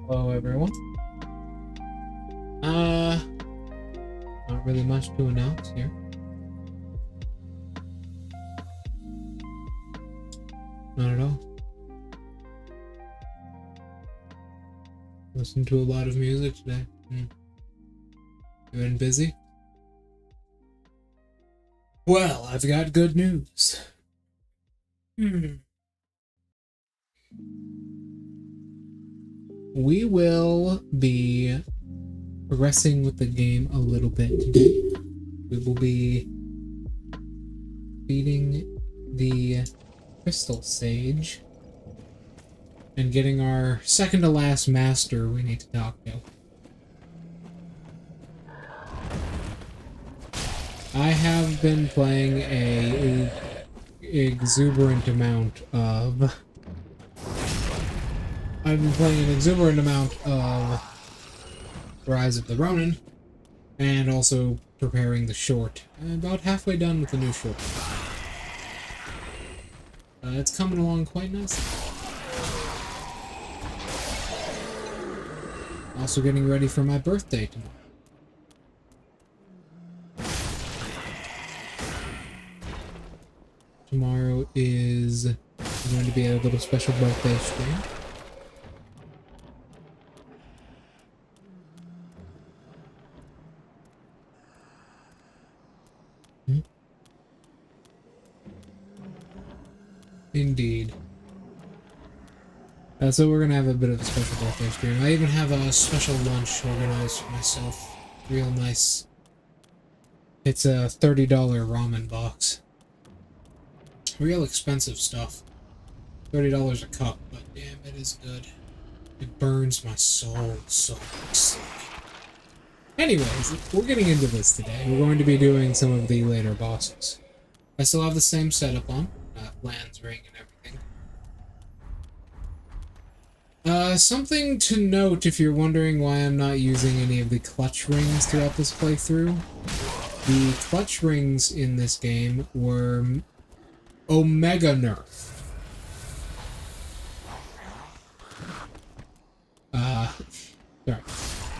Hello everyone. Not really much to announce here. Not at all. Listen to a lot of music today. You been busy? Well, I've got good news. We will be progressing with the game a little bit today. We will be beating the Crystal Sage and getting our second to last master we need to talk to. I have been playing a exuberant amount of Rise of the Ronin, and also preparing the short. I'm about halfway done with the new short. It's coming along quite nicely. Also getting ready for my birthday tomorrow. Tomorrow is going to be a little special birthday stream. Indeed. So we're gonna have a bit of a special birthday stream. I even have a special lunch organized for myself. Real nice. It's a $30 ramen box. Real expensive stuff. $30 a cup, but damn, it is good. It burns my soul so sick. Anyways, we're getting into this today. We're going to be doing some of the later bosses. I still have the same setup on. Lands ring and everything. Something to note if you're wondering why I'm not using any of the clutch rings throughout this playthrough. The clutch rings in this game were Omega nerf.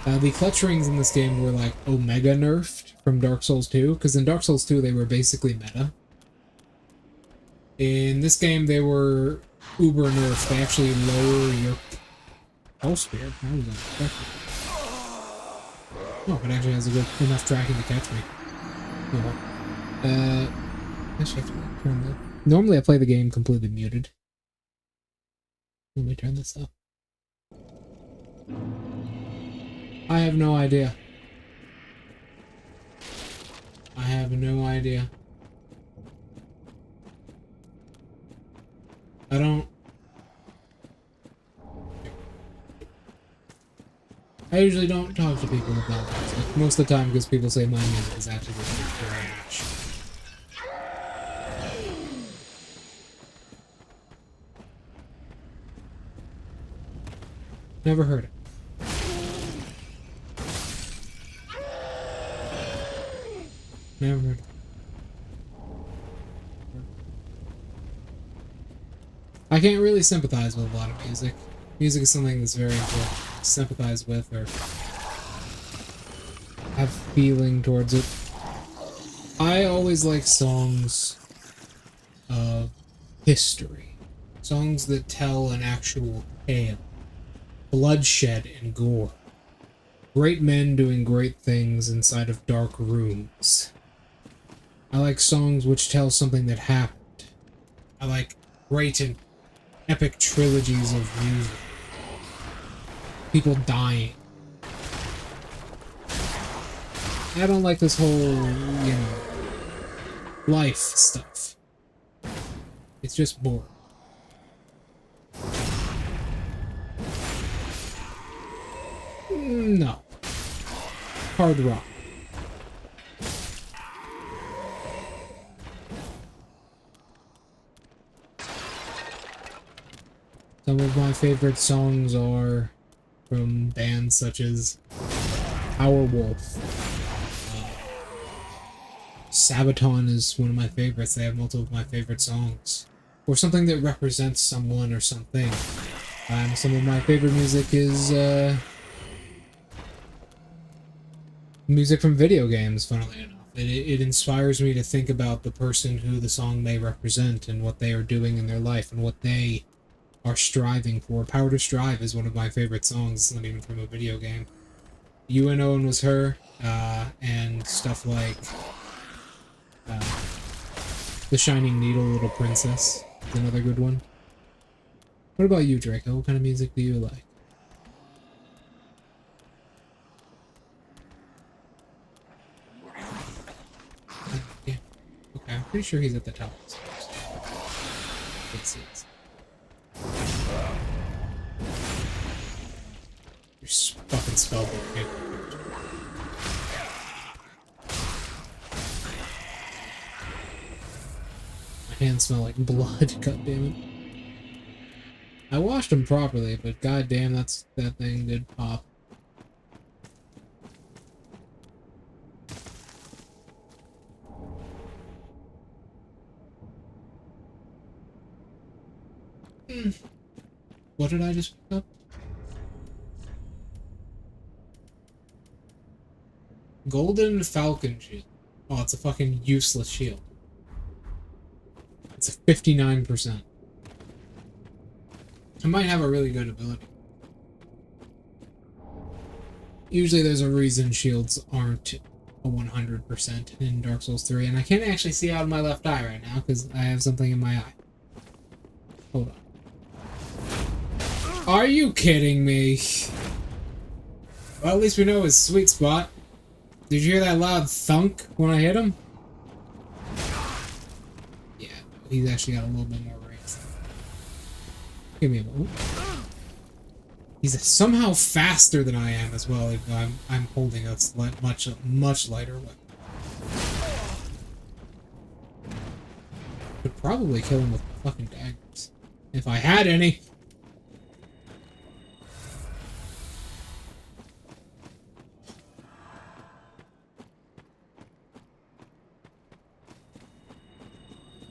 The clutch rings in this game were like Omega nerfed from Dark Souls 2, because in Dark Souls 2 they were basically meta. In this game they were uber nerfed. They actually lower your pulse spear. That was unexpected. Oh, it actually has a good enough tracking to catch me. Oh. Actually, I have to turn the... Normally I play the game completely muted. Let me turn this up. I have no idea. I have no idea. I usually don't talk to people about music. Most of the time because people say my music is actually trash. Never heard it. Never heard it. I can't really sympathize with a lot of music. Music is something that's very important to sympathize with or have feeling towards it. I always like songs of history. Songs that tell an actual tale. Bloodshed and gore. Great men doing great things inside of dark rooms. I like songs which tell something that happened. I like great and epic trilogies of music. People dying. I don't like this whole, life stuff. It's just boring. No. Hard rock. Some of my favorite songs are from bands such as Powerwolf. Sabaton is one of my favorites. They have multiple of my favorite songs. Or something that represents someone or something. Some of my favorite music is music from video games, funnily enough. It inspires me to think about the person who the song may represent and what they are doing in their life and what they are striving for. Power to Strive is one of my favorite songs, not even from a video game. UNO was her, and stuff like The Shining Needle, Little Princess is another good one. What about you, Draco? What kind of music do you like? Yeah. Okay, I'm pretty sure he's at the top of the stairs. Yes, he is. You're fucking spellbook. My hands smell like blood, god damn it. I washed them properly, but god damn, that thing did pop. What did I just pick up? Golden Falcon shield. Oh, it's a fucking useless shield. It's a 59%. I might have a really good ability. Usually there's a reason shields aren't a 100% in Dark Souls 3, and I can't actually see out of my left eye right now because I have something in my eye. Hold on. Are you kidding me? Well, at least we know his sweet spot. Did you hear that loud thunk when I hit him? Yeah, no, he's actually got a little bit more range. Give me a moment. He's somehow faster than I am as well, even though I'm holding a much lighter weapon. Could probably kill him with fucking daggers. If I had any.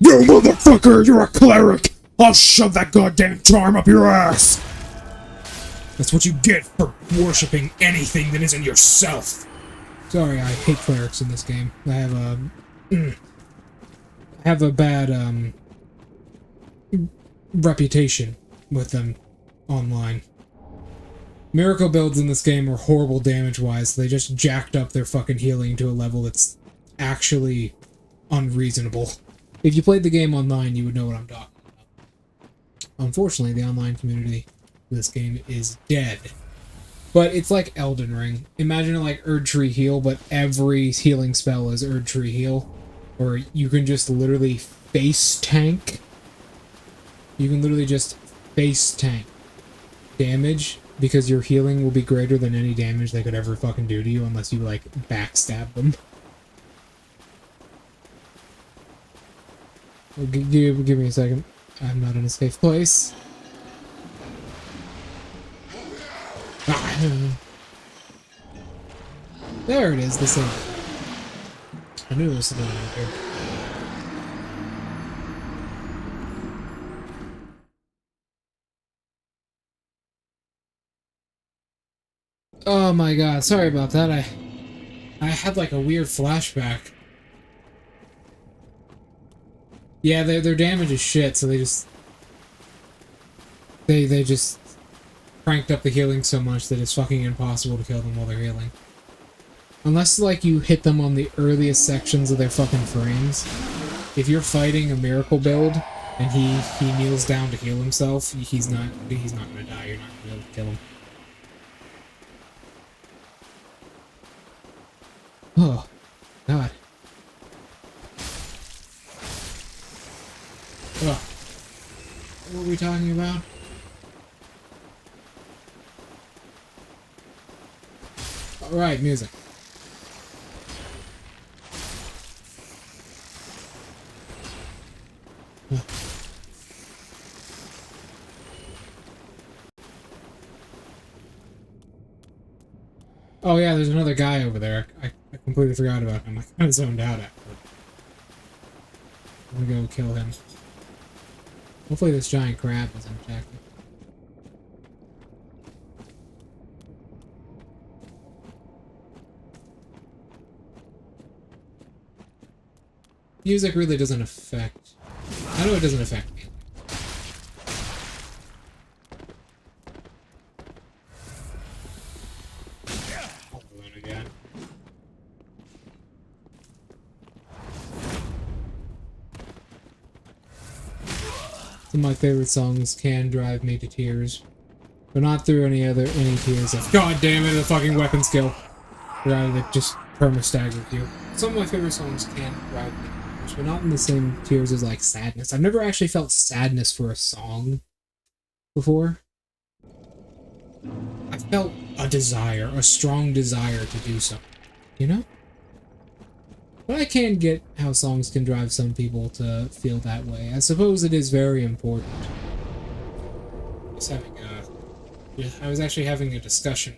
You motherfucker! You're a cleric! I'll shove that goddamn charm up your ass! That's what you get for worshipping anything that isn't yourself! Sorry, I hate clerics in this game. I have a bad, reputation with them online. Miracle builds in this game are horrible damage-wise. They just jacked up their fucking healing to a level that's actually unreasonable. If you played the game online, you would know what I'm talking about. Unfortunately, the online community for this game is dead. But it's like Elden Ring. Imagine it like Erdtree Heal, but every healing spell is Erdtree Heal. Or you can just literally face tank. You can literally just face tank damage, because your healing will be greater than any damage they could ever fucking do to you unless you, like, backstab them. Give me a second. I'm not in a safe place. There it is, the same. I knew there was something out here. Oh my god, sorry about that. I had like a weird flashback. Yeah, their damage is shit, so they just cranked up the healing so much that it's fucking impossible to kill them while they're healing. Unless, like, you hit them on the earliest sections of their fucking frames. If you're fighting a miracle build and he kneels down to heal himself, he's not gonna die. You're not gonna be able to kill him. Oh, God. Ugh. What were we talking about? Alright, music. Oh yeah, there's another guy over there. I completely forgot about him. I kind of zoned out after. I'm gonna go kill him. Hopefully this giant crab isn't attacking. Music really doesn't affect... I know it doesn't affect me. I'll do it again. Some of my favorite songs can drive me to tears. But not through any tears of, God damn it, the fucking weapon skill. Rather than just perma-stagger you. Some of my favorite songs can drive me to tears, but not in the same tears as, like, sadness. I've never actually felt sadness for a song before. I felt a desire, a strong desire to do something, you know? But I can get how songs can drive some people to feel that way. I suppose it is very important. I was actually having a discussion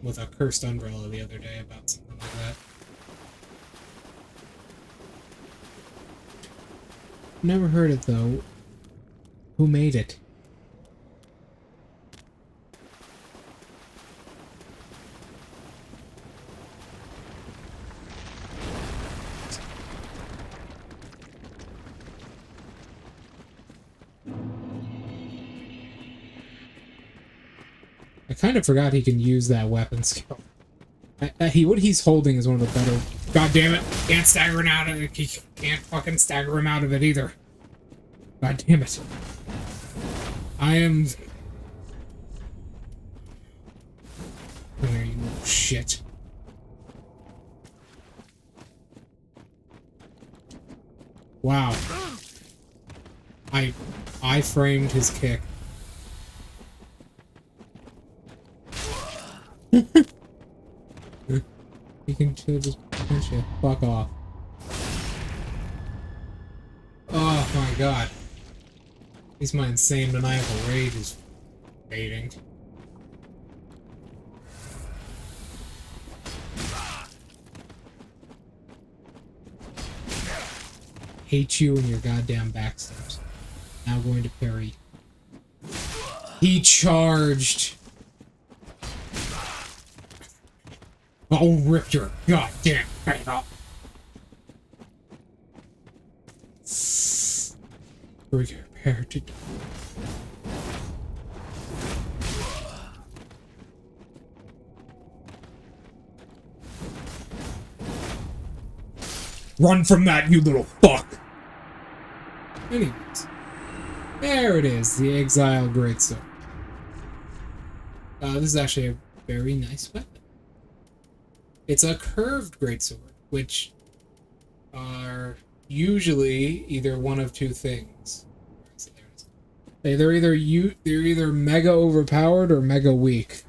with a cursed umbrella the other day about something like that. Never heard it though. Who made it? I kind of forgot he can use that weapon skill. What he's holding is one of the better... God damn it! Can't stagger him out of it. He can't fucking stagger him out of it either. God damn it. I am... Come here, you little shit. Wow. I framed his kick. You can just punch you. Fuck off. Oh my god. At least my insane maniacal rage is fading. Hate you and your goddamn backstabs. Now going to parry. He charged! I'll rip your goddamn head off! Prepare to die. Run from that, you little fuck! Anyways. There it is, the Exile Greatsword. This is actually a very nice weapon. It's a curved greatsword, which are usually either one of two things. They're either mega overpowered or mega weak.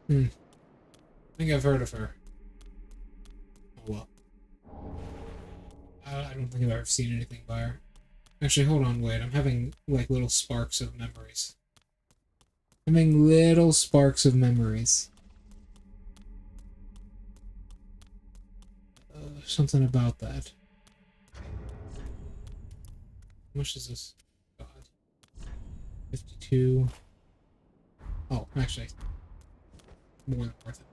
I think I've heard of her. Oh well. I don't think I've ever seen anything by her. Actually, hold on, wait. I'm having, like, little sparks of memories. I'm having little sparks of memories. Something about that. How much is this? God. 52. Oh, actually. More than worth it.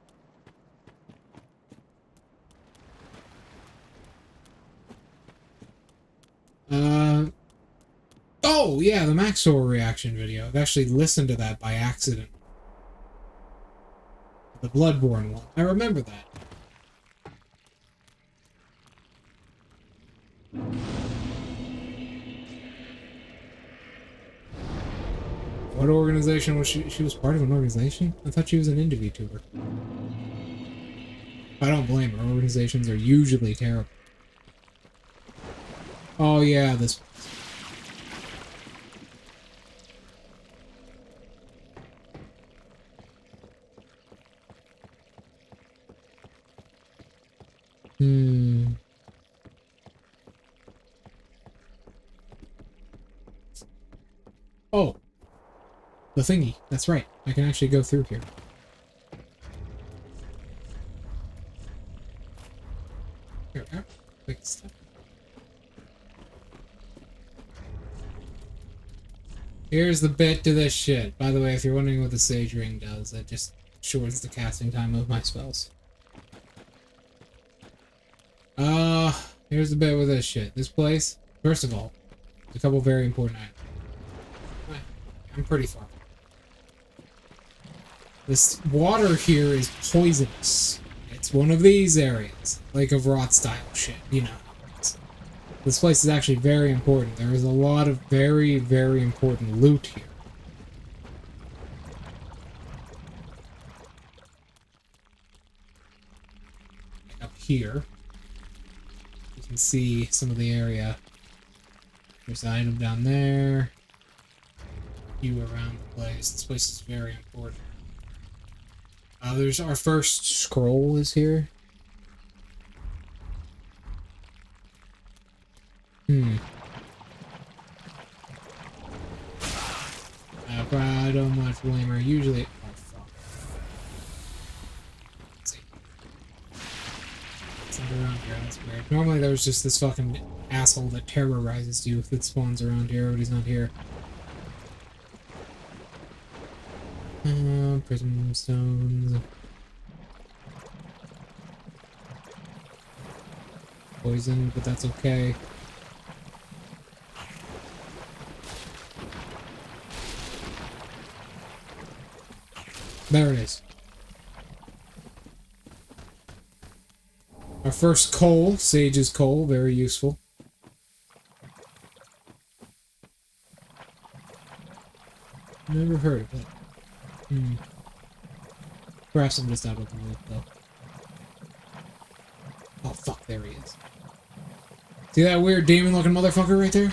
Oh, yeah, the Maxor reaction video. I've actually listened to that by accident. The Bloodborne one. I remember that. What organization was she? She was part of an organization? I thought she was an indie VTuber. I don't blame her. Organizations are usually terrible. Oh yeah, this... Oh. The thingy. That's right. I can actually go through here. Here we go. Quick step. Here's the bit to this shit. By the way, if you're wondering what the Sage Ring does, it just shortens the casting time of my spells. Here's the bit with this shit. This place, first of all, a couple very important items. I'm pretty far. This water here is poisonous. It's one of these areas. Lake of Rot style shit. You know how it is. This place is actually very important. There is a lot of very, very important loot here. Up here, you can see some of the area. There's an item down there. You around the place. This place is very important. There's our first scroll is here. I don't much blame her. Usually, oh fuck. Let's see. It's not around here. That's weird. Normally, there's just this fucking asshole that terrorizes you if it spawns around here, but he's not here. Prism stones. Poison, but that's okay. There it is. Our first coal, Sage's coal, very useful. Never heard of it. Perhaps I'm just out of the loop, though. Oh, fuck, there he is. See that weird demon-looking motherfucker right there?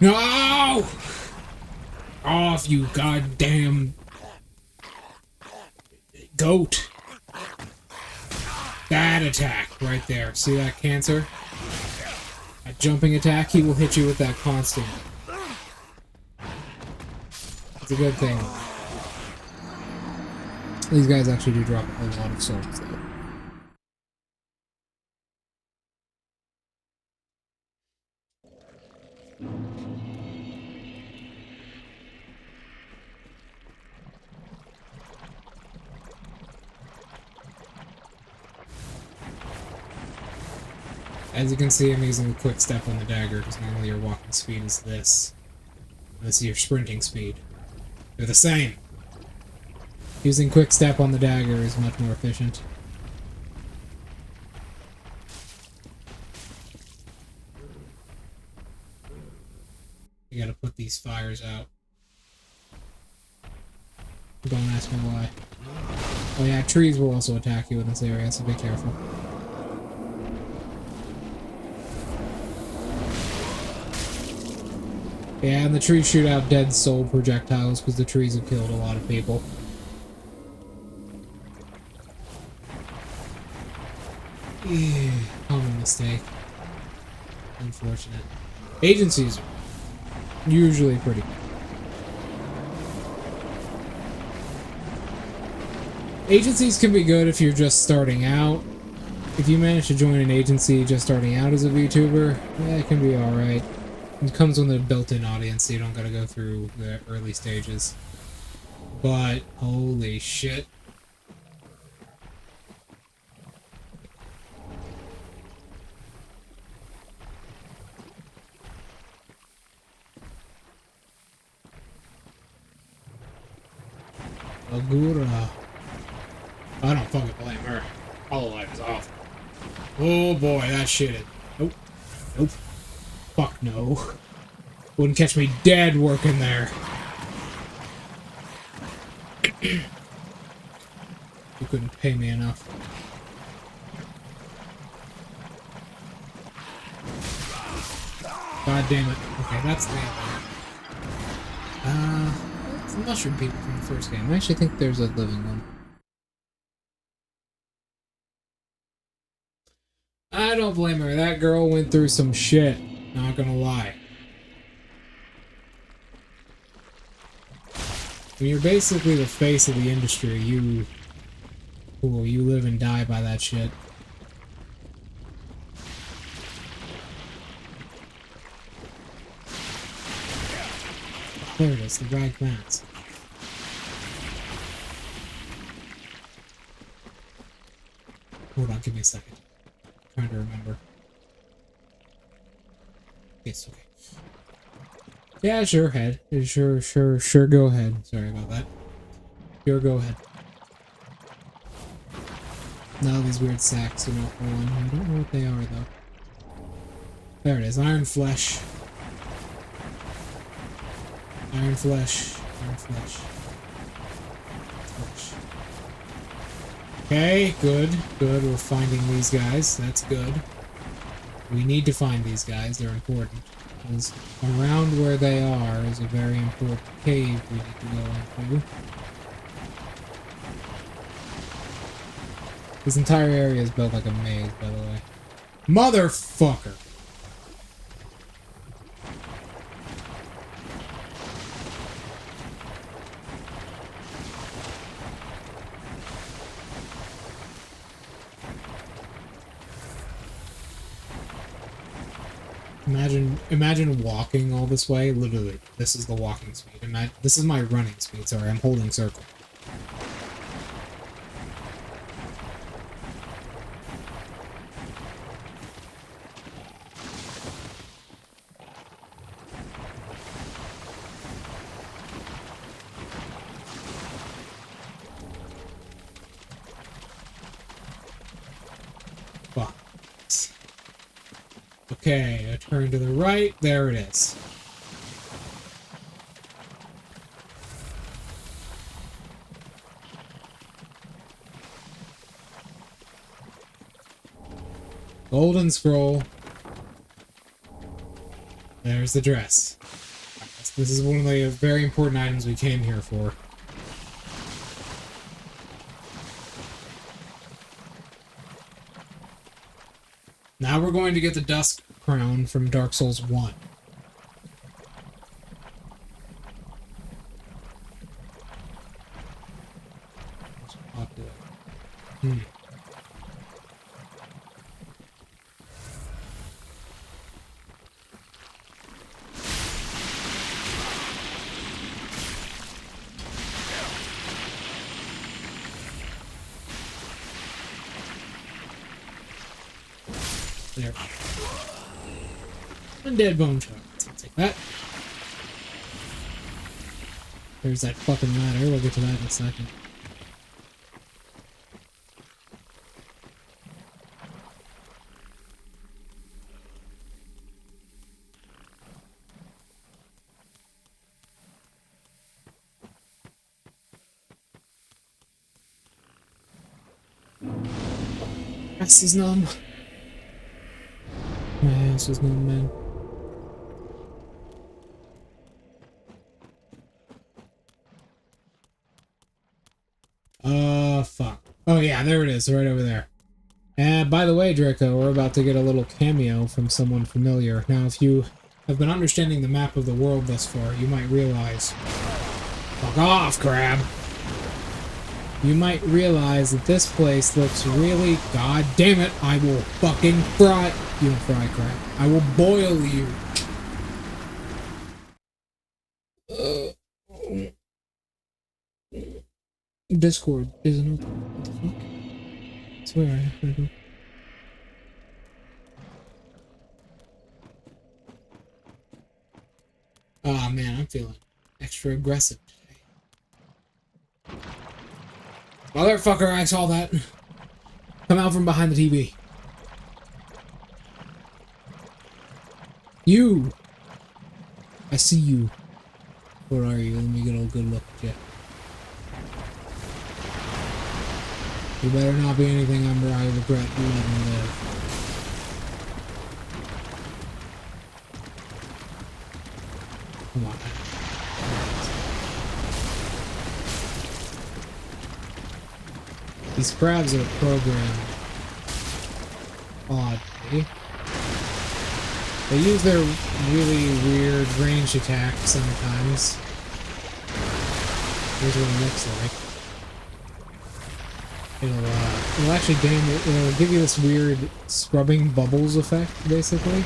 No! Off, you goddamn... goat. That attack right there. See that cancer? That jumping attack, he will hit you with that constantly. It's a good thing. These guys actually do drop a lot of souls, though. As you can see, I'm using a quick step on the dagger, because normally your walking speed is this. This is your sprinting speed. They're the same! Using quick step on the dagger is much more efficient. You gotta put these fires out. Don't ask me why. Oh yeah, trees will also attack you in this area, so be careful. Yeah, and the trees shoot out dead soul projectiles because the trees have killed a lot of people. Yeah, common mistake. Unfortunate. Agencies are usually pretty good. Agencies can be good if you're just starting out. If you manage to join an agency just starting out as a VTuber, yeah, it can be alright. It comes with a built-in audience, so you don't gotta go through the early stages. But, holy shit. Agura. I don't fucking blame her. Hololive is awful. Oh boy, that shit is... Nope. Nope. Fuck no. Wouldn't catch me dead working there. You couldn't pay me enough. God damn it. Okay, that's the other. It's the mushroom people from the first game. I actually think there's a living one. I don't blame her. That girl went through some shit. Not gonna lie. When you're basically the face of the industry, you live and die by that shit. There it is, the rag mask. Hold on, give me a second. I'm trying to remember. Yes, okay. Yeah, sure, head. Sure, go ahead. Sorry about that. Sure, go ahead. Now these weird sacks are not one. I don't know what they are, though. There it is, iron flesh. Iron flesh. Iron flesh. Flesh. Okay, good. Good, we're finding these guys. That's good. We need to find these guys. They're important. Because around where they are is a very important cave we need to go into. This entire area is built like a maze, by the way. Motherfucker! Imagine walking all this way. Literally, this is the walking speed. This is my running speed. Sorry, I'm holding circle. Fuck. Okay, I turn to the right. There it is. Golden scroll. There's the dress. This is one of the very important items we came here for. Now we're going to get the Dusk Crown from Dark Souls 1. There. Undead bone shards. I'll take that. There's that fucking ladder. We'll get to that in a second. Ass is numb. My ass is numb, man. Fuck. Oh yeah, there it is, right over there. And by the way, Draco, we're about to get a little cameo from someone familiar. Now, if you have been understanding the map of the world thus far, you might realize... Fuck off, crab! You might realize that this place looks really... God damn it, I will fucking fry... You don't fry, crab. I will boil you. Discord isn't open. What the fuck? I swear I heard it. Oh man, I'm feeling extra aggressive today. Motherfucker, I saw that. Come out from behind the TV. You! I see you. Where are you? Let me get a good look at you. You better not be anything I regret letting live. Come on. These crabs are programmed oddly. They use their really weird range attack sometimes. Here's what it looks like. It'll actually it'll give you this weird scrubbing bubbles effect, basically.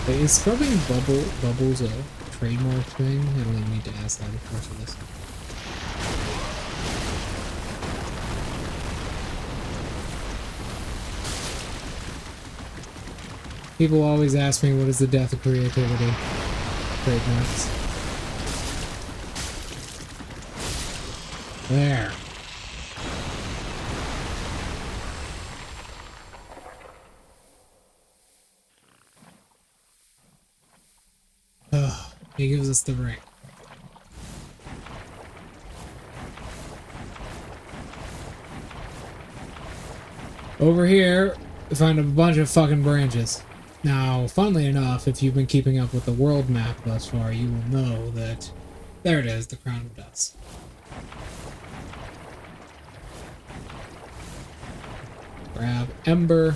Wait, is scrubbing bubbles a trademark thing? I don't even need to ask that, of course it is. People always ask me what is the death of creativity? Trademarks. There. Ugh, he gives us the ring. Over here, we find a bunch of fucking branches. Now, funnily enough, if you've been keeping up with the world map thus far, you will know that... There it is, the Crown of Dust. Grab Ember.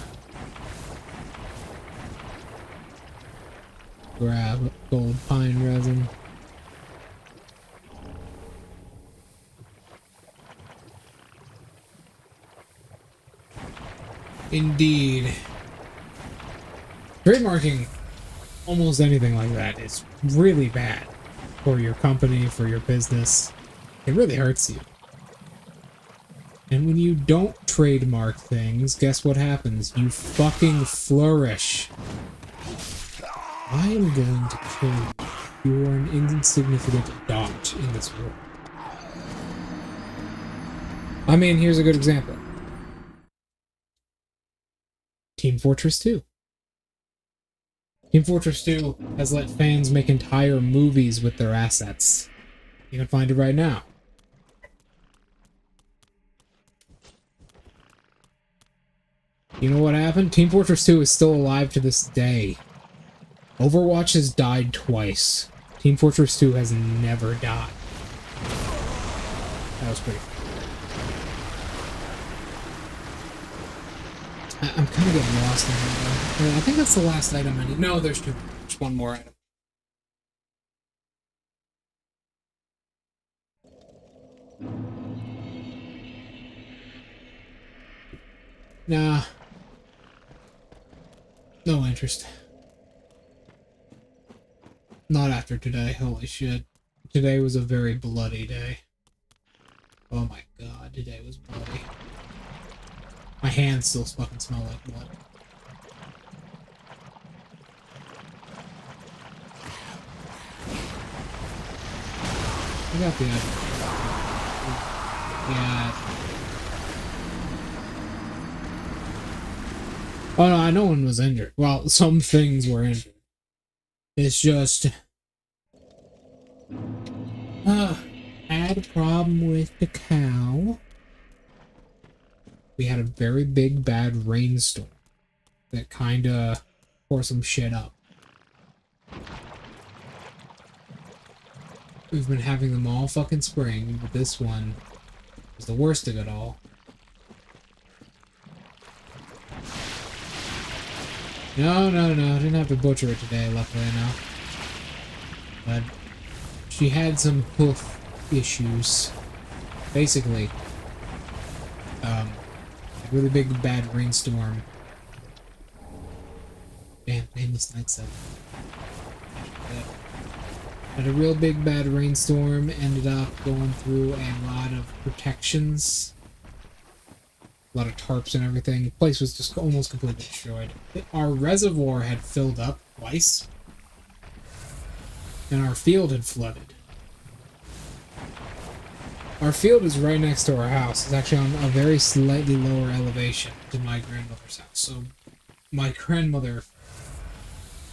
Grab gold pine resin. Indeed. Trademarking almost anything like that is really bad for your company, for your business. It really hurts you. And when you don't trademark things, guess what happens? You fucking flourish. I am going to kill you. You are an insignificant dot in this world. I mean, here's a good example. Team Fortress 2. Team Fortress 2 has let fans make entire movies with their assets. You can find it right now. You know what happened? Team Fortress 2 is still alive to this day. Overwatch has died twice. Team Fortress 2 has never died. That was pretty fun. I'm kind of getting lost in here, though. I think that's the last item I need. No, there's two. There's one more item. Nah. No interest. Not after today, holy shit. Today was a very bloody day. Oh my god, today was bloody. My hands still fucking smell like blood. I got the idea. Yeah. Oh no, no one was injured. Well, some things were injured. It's just... had a problem with the cow. We had a very big bad rainstorm that kinda tore some shit up. We've been having them all fucking spring, but this one was the worst of it all. No, I didn't have to butcher it today, luckily enough. But she had some hoof issues. Basically, a really big bad rainstorm. Damn, nameless night set. Had a real big bad rainstorm, ended up going through a lot of protections. A lot of tarps and everything. The place was just almost completely destroyed. Our reservoir had filled up twice. And our field had flooded. Our field is right next to our house. It's actually on a very slightly lower elevation than my grandmother's house. So my grandmother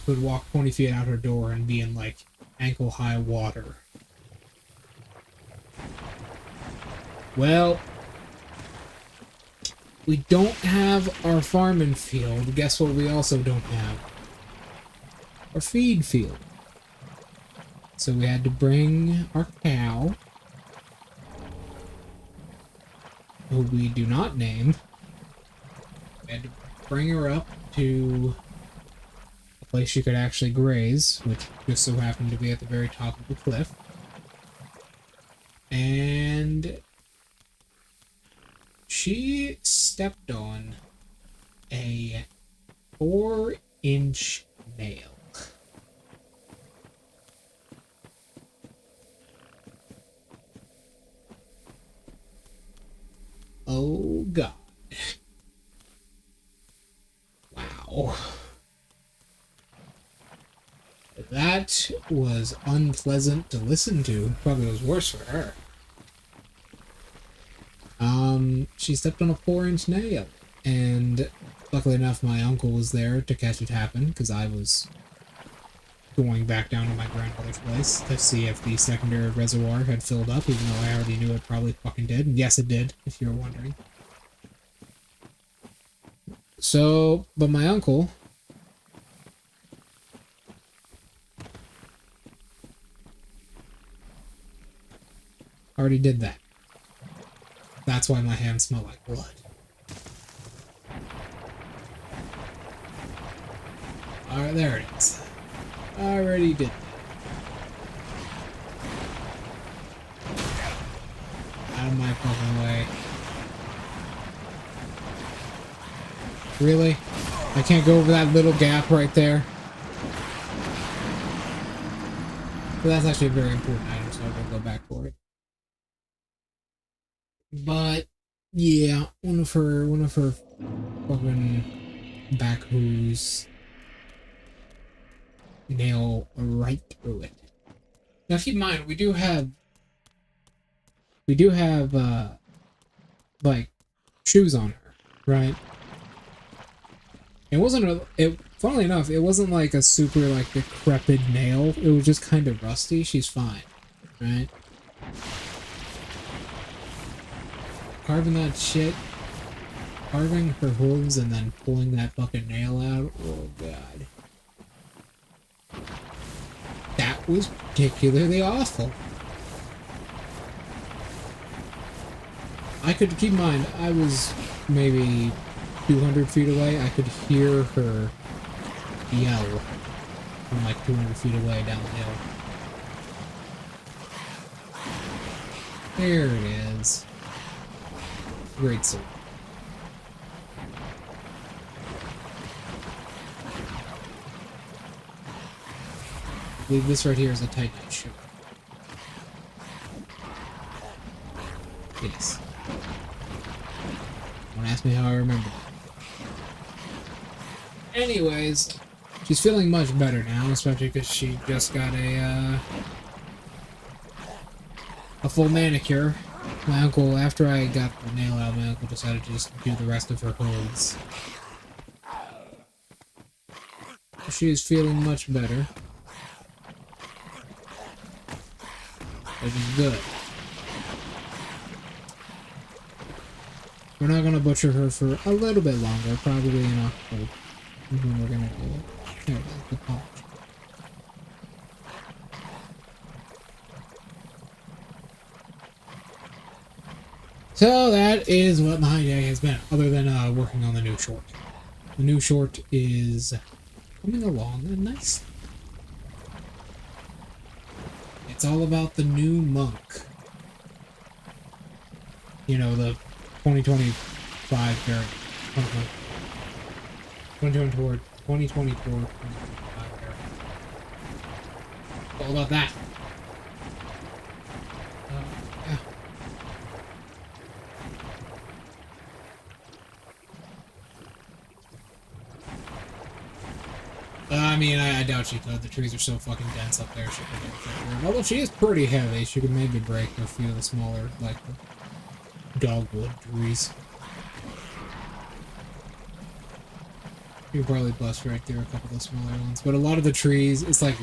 would walk 20 feet out her door and be in like ankle-high water. Well, we don't have our farming field. Guess what we also don't have? Our feed field. So we had to bring our cow, who we do not name. We had to bring her up to a place she could actually graze, which just so happened to be at the very top of the cliff. And she stepped on a 4-inch nail. Oh, God. Wow. That was unpleasant to listen to. Probably was worse for her. She stepped on a 4-inch nail. And luckily enough, my uncle was there to catch it happen, because I was going back down to my grandmother's place to see if the secondary reservoir had filled up, even though I already knew it probably fucking did. And yes, it did, if you were wondering. So, but my uncle... already did that. That's why my hands smell like blood. Alright, there it is. Already did that. Out of my fucking way. Really? I can't go over that little gap right there? But that's actually a very important item, so I'm gonna go back for it. But yeah, one of her fucking backhoo's nail right through it. Now keep in mind, we do have like shoes on her, right? It wasn't funnily enough, it wasn't like a super like decrepit nail. It was just kind of rusty. She's fine, right? Carving that shit, carving her hooves and then pulling that fucking nail out. Oh God. That was particularly awful. I could keep in mind, I was maybe 200 feet away. I could hear her yell from like 200 feet away down the hill. There it is. Great sword. I believe this right here is a Titanite shoe. Yes. Don't ask me how I remember that. Anyways, she's feeling much better now, especially because she just got a full manicure. My uncle, after I got the nail out, my uncle decided to just do the rest of her hooves. She is feeling much better. Which is good. We're not gonna butcher her for a little bit longer, probably in October. Is when we're gonna do it. There it is, the polish. So that is what my day has been, other than working on the new short. The new short is coming along nicely. It's all about the new monk. You know, the 2025 variant. 2024, 2025 variant. It's all about that. Yeah. I mean, I doubt she could. The trees are so fucking dense up there, she could get through. Although she is pretty heavy, she could maybe break a few of the smaller, like, dogwood trees. You could probably bust right through a couple of the smaller ones. But a lot of the trees, it's like,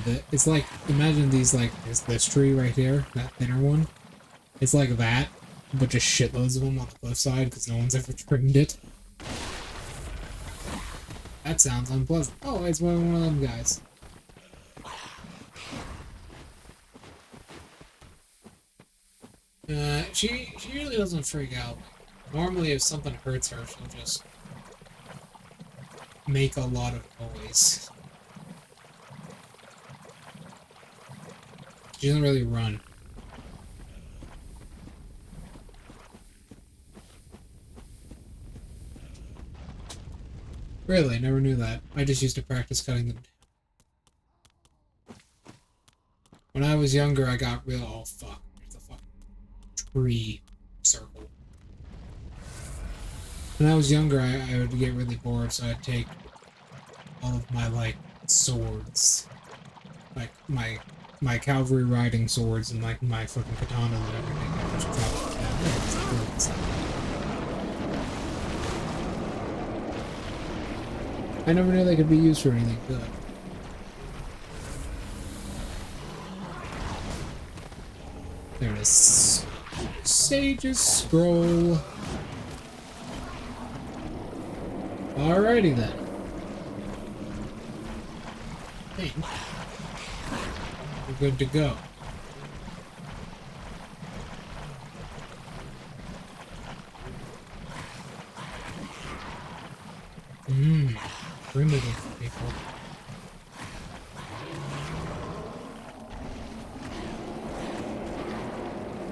imagine these, like, this tree right here, that thinner one. It's like that, but just shitloads of them on the cliffside, because no one's ever trimmed it. That sounds unpleasant. Oh, it's one of them guys. She usually doesn't freak out. Normally, if something hurts her, she'll just make a lot of noise. She doesn't really run. Really? Never knew that. I just used to practice cutting them down. When I was younger, I got real... Oh, fuck. There's a fucking tree circle. When I was younger, I would get really bored, so I'd take all of my, like, swords. Like, my cavalry riding swords and, like, my fucking katanas and everything, and just drop them down there. It's cool stuff. I never knew they could be used for anything good. There it is. Sage's Scroll. Alrighty then. Hey. We're good to go. Primitive people.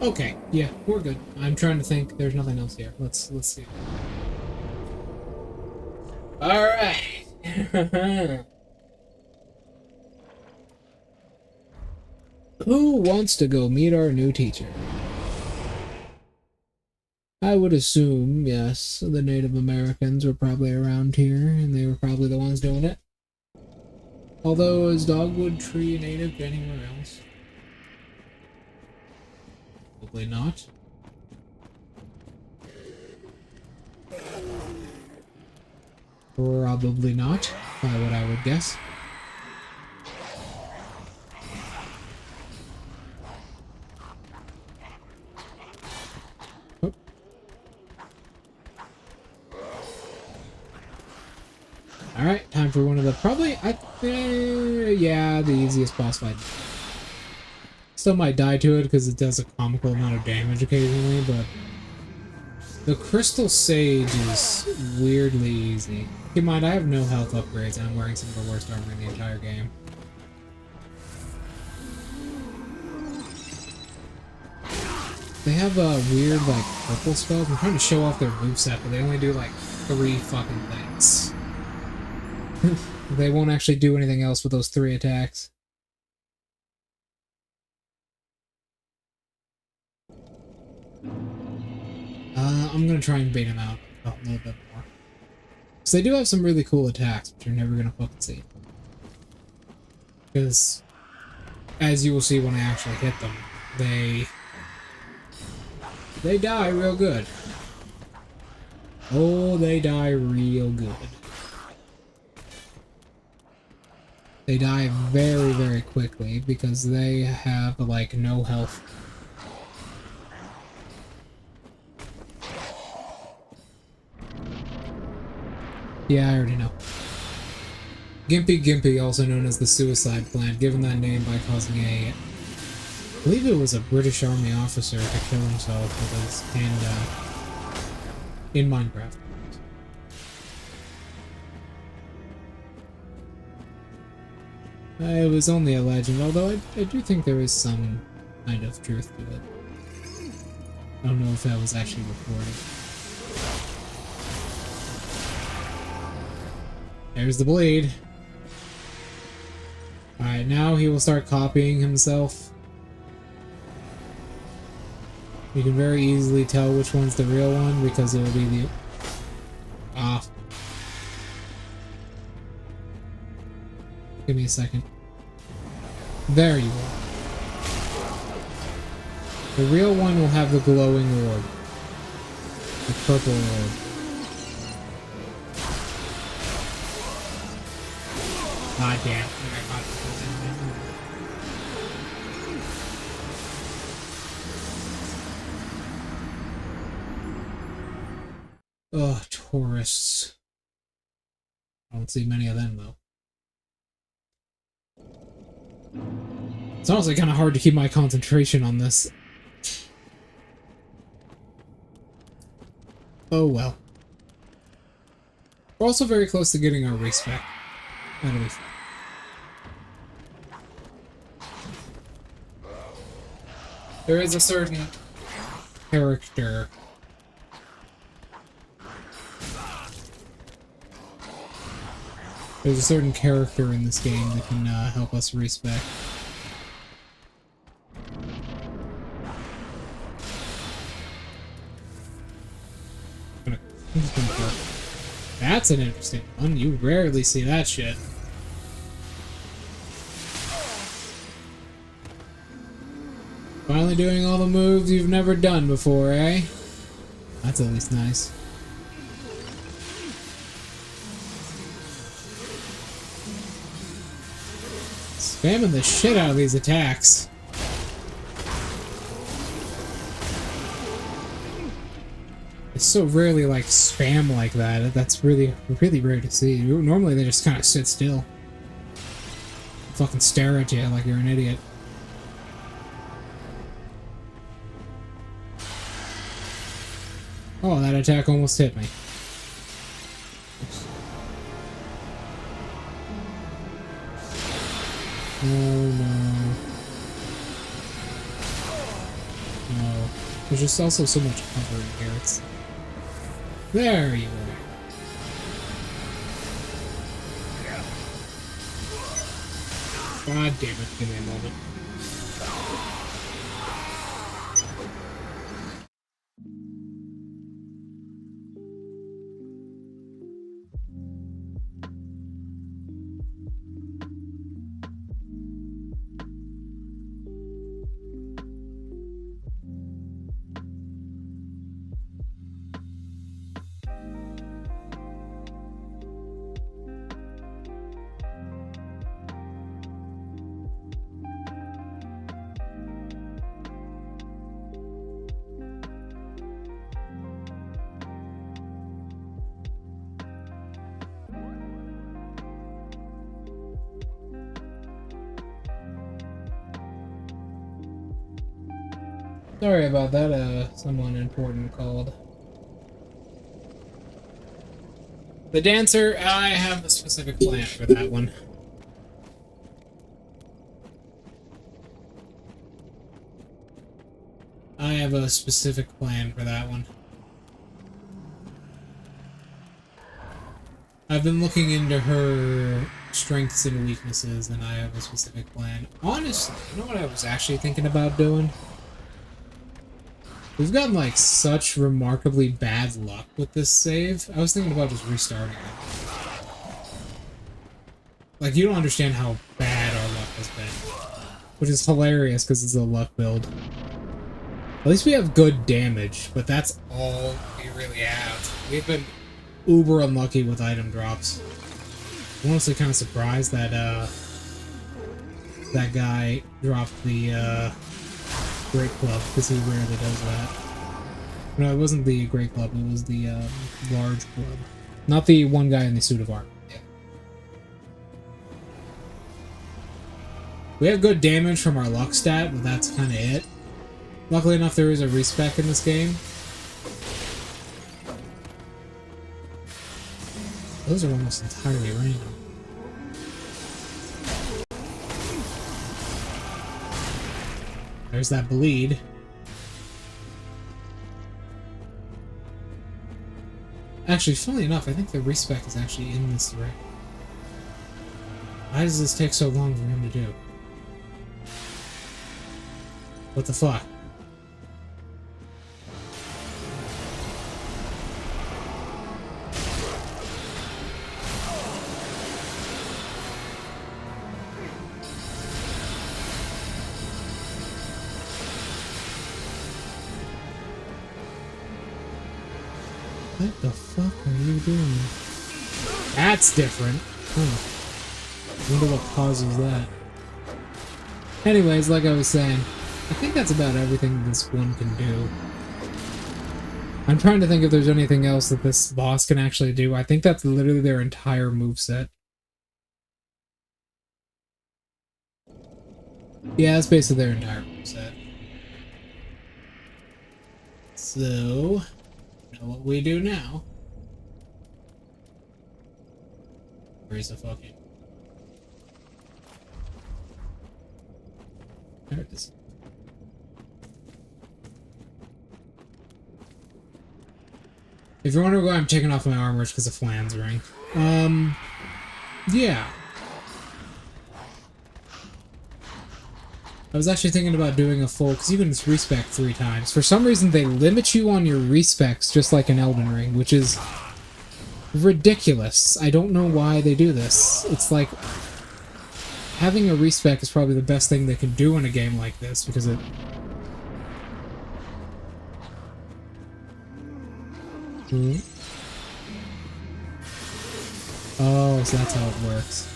Okay, yeah, we're good. I'm trying to think. There's nothing else here. Let's see. All right. Who wants to go meet our new teacher? I would assume, yes, the Native Americans were probably around here, and they were probably the ones doing it. Although, is Dogwood Tree native to anywhere else? Probably not. Probably not, by what I would guess. Oh. Alright, time for one of the probably, yeah, the easiest boss fight. Still might die to it because it does a comical amount of damage occasionally, but the Crystal Sage is weirdly easy. Keep in mind, I have no health upgrades and I'm wearing some of the worst armor in the entire game. They have weird, like, purple spells. I'm trying to show off their moveset, but they only do, like, 3 fucking things. They won't actually do anything else with those 3 attacks. I'm gonna try and bait him out a little bit more. So they do have some really cool attacks, but you're never gonna fucking see. Because, as you will see when I actually hit them, they die real good. Oh, they die real good. They die very, very quickly because they have, like, no health. Yeah, I already know. Gimpy Gimpy, also known as the Suicide Plant, given that name by causing I believe it was a British Army officer to kill himself with his handgun in Minecraft. It was only a legend, although I do think there is some kind of truth to it. I don't know if that was actually reported. There's the blade. Alright, now he will start copying himself. You can very easily tell which one's the real one because it will be the... Ah. Give me a second. There you are. The real one will have the glowing orb. The purple orb. God damn. Ugh, tourists. I don't see many of them, though. It's honestly kind of hard to keep my concentration on this. Oh well. We're also very close to getting our respec. That'll be fun. There is a certain character. There's a certain character in this game that can help us respec. I'm gonna That's an interesting one. You rarely see that shit. Finally doing all the moves you've never done before, eh? That's at least nice. Spamming the shit out of these attacks. It's so rarely like spam like that. That's really rare to see. Normally they just kind of sit still. Fucking stare at you like you're an idiot. Oh, that attack almost hit me. Oh no. No. There's just also so much cover in here. It's... There you are. God damn it, give me a moment. Sorry about that, someone important called. The dancer, I have a specific plan for that one. I have a specific plan for that one. I've been looking into her strengths and weaknesses, and I have a specific plan. Honestly, you know what I was actually thinking about doing? We've gotten, like, such remarkably bad luck with this save. I was thinking about just restarting it. Like, you don't understand how bad our luck has been. Which is hilarious, because it's a luck build. At least we have good damage, but that's all we really have. We've been uber unlucky with item drops. I'm honestly kind of surprised that, that guy dropped the, Great Club, because he rarely does that. No, it wasn't the Great Club, it was the large club. Not the one guy in the suit of armor. Yeah. We have good damage from our luck stat, but that's kind of it. Luckily enough, there is a respec in this game. Those are almost entirely random. There's that bleed. Actually, funnily enough, I think the respec is actually in this thread. Why does this take so long for him to do? What the fuck? What the fuck are you doing? That's different. Huh. Wonder what causes that. Anyways, like I was saying, I think that's about everything this one can do. I'm trying to think if there's anything else that this boss can actually do. I think that's literally their entire moveset. Yeah, that's basically their entire moveset. So... what we do now. Where's the fucking... There it is. If you're wondering why I'm taking off my armor, it's because of Flan's ring. Yeah. I was actually thinking about doing a full, because you can respec 3 times. For some reason, they limit you on your respecs just like in Elden Ring, which is ridiculous. I don't know why they do this. It's like, having a respec is probably the best thing they can do in a game like this, because it... Hmm? Oh, so that's how it works.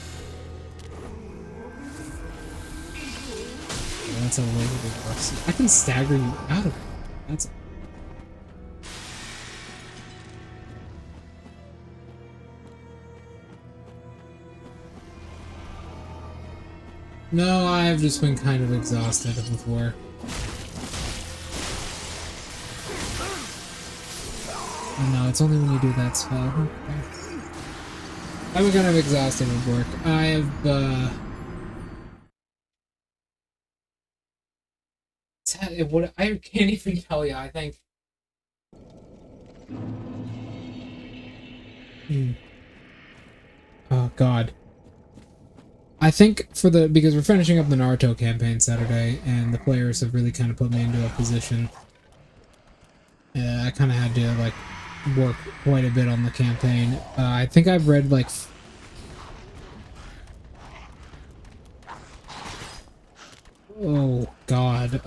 That's how later it works. I can stagger you out of it. That's... No, I've just been kind of exhausted with work. Oh, no, it's only when you do that spell. Okay. I've been kind of exhausted with work. I can't even tell you, I think... Oh, God. I think because we're finishing up the Naruto campaign Saturday, and the players have really kind of put me into a position. I kind of had to, like, work quite a bit on the campaign. I think I've read, like... Oh, God.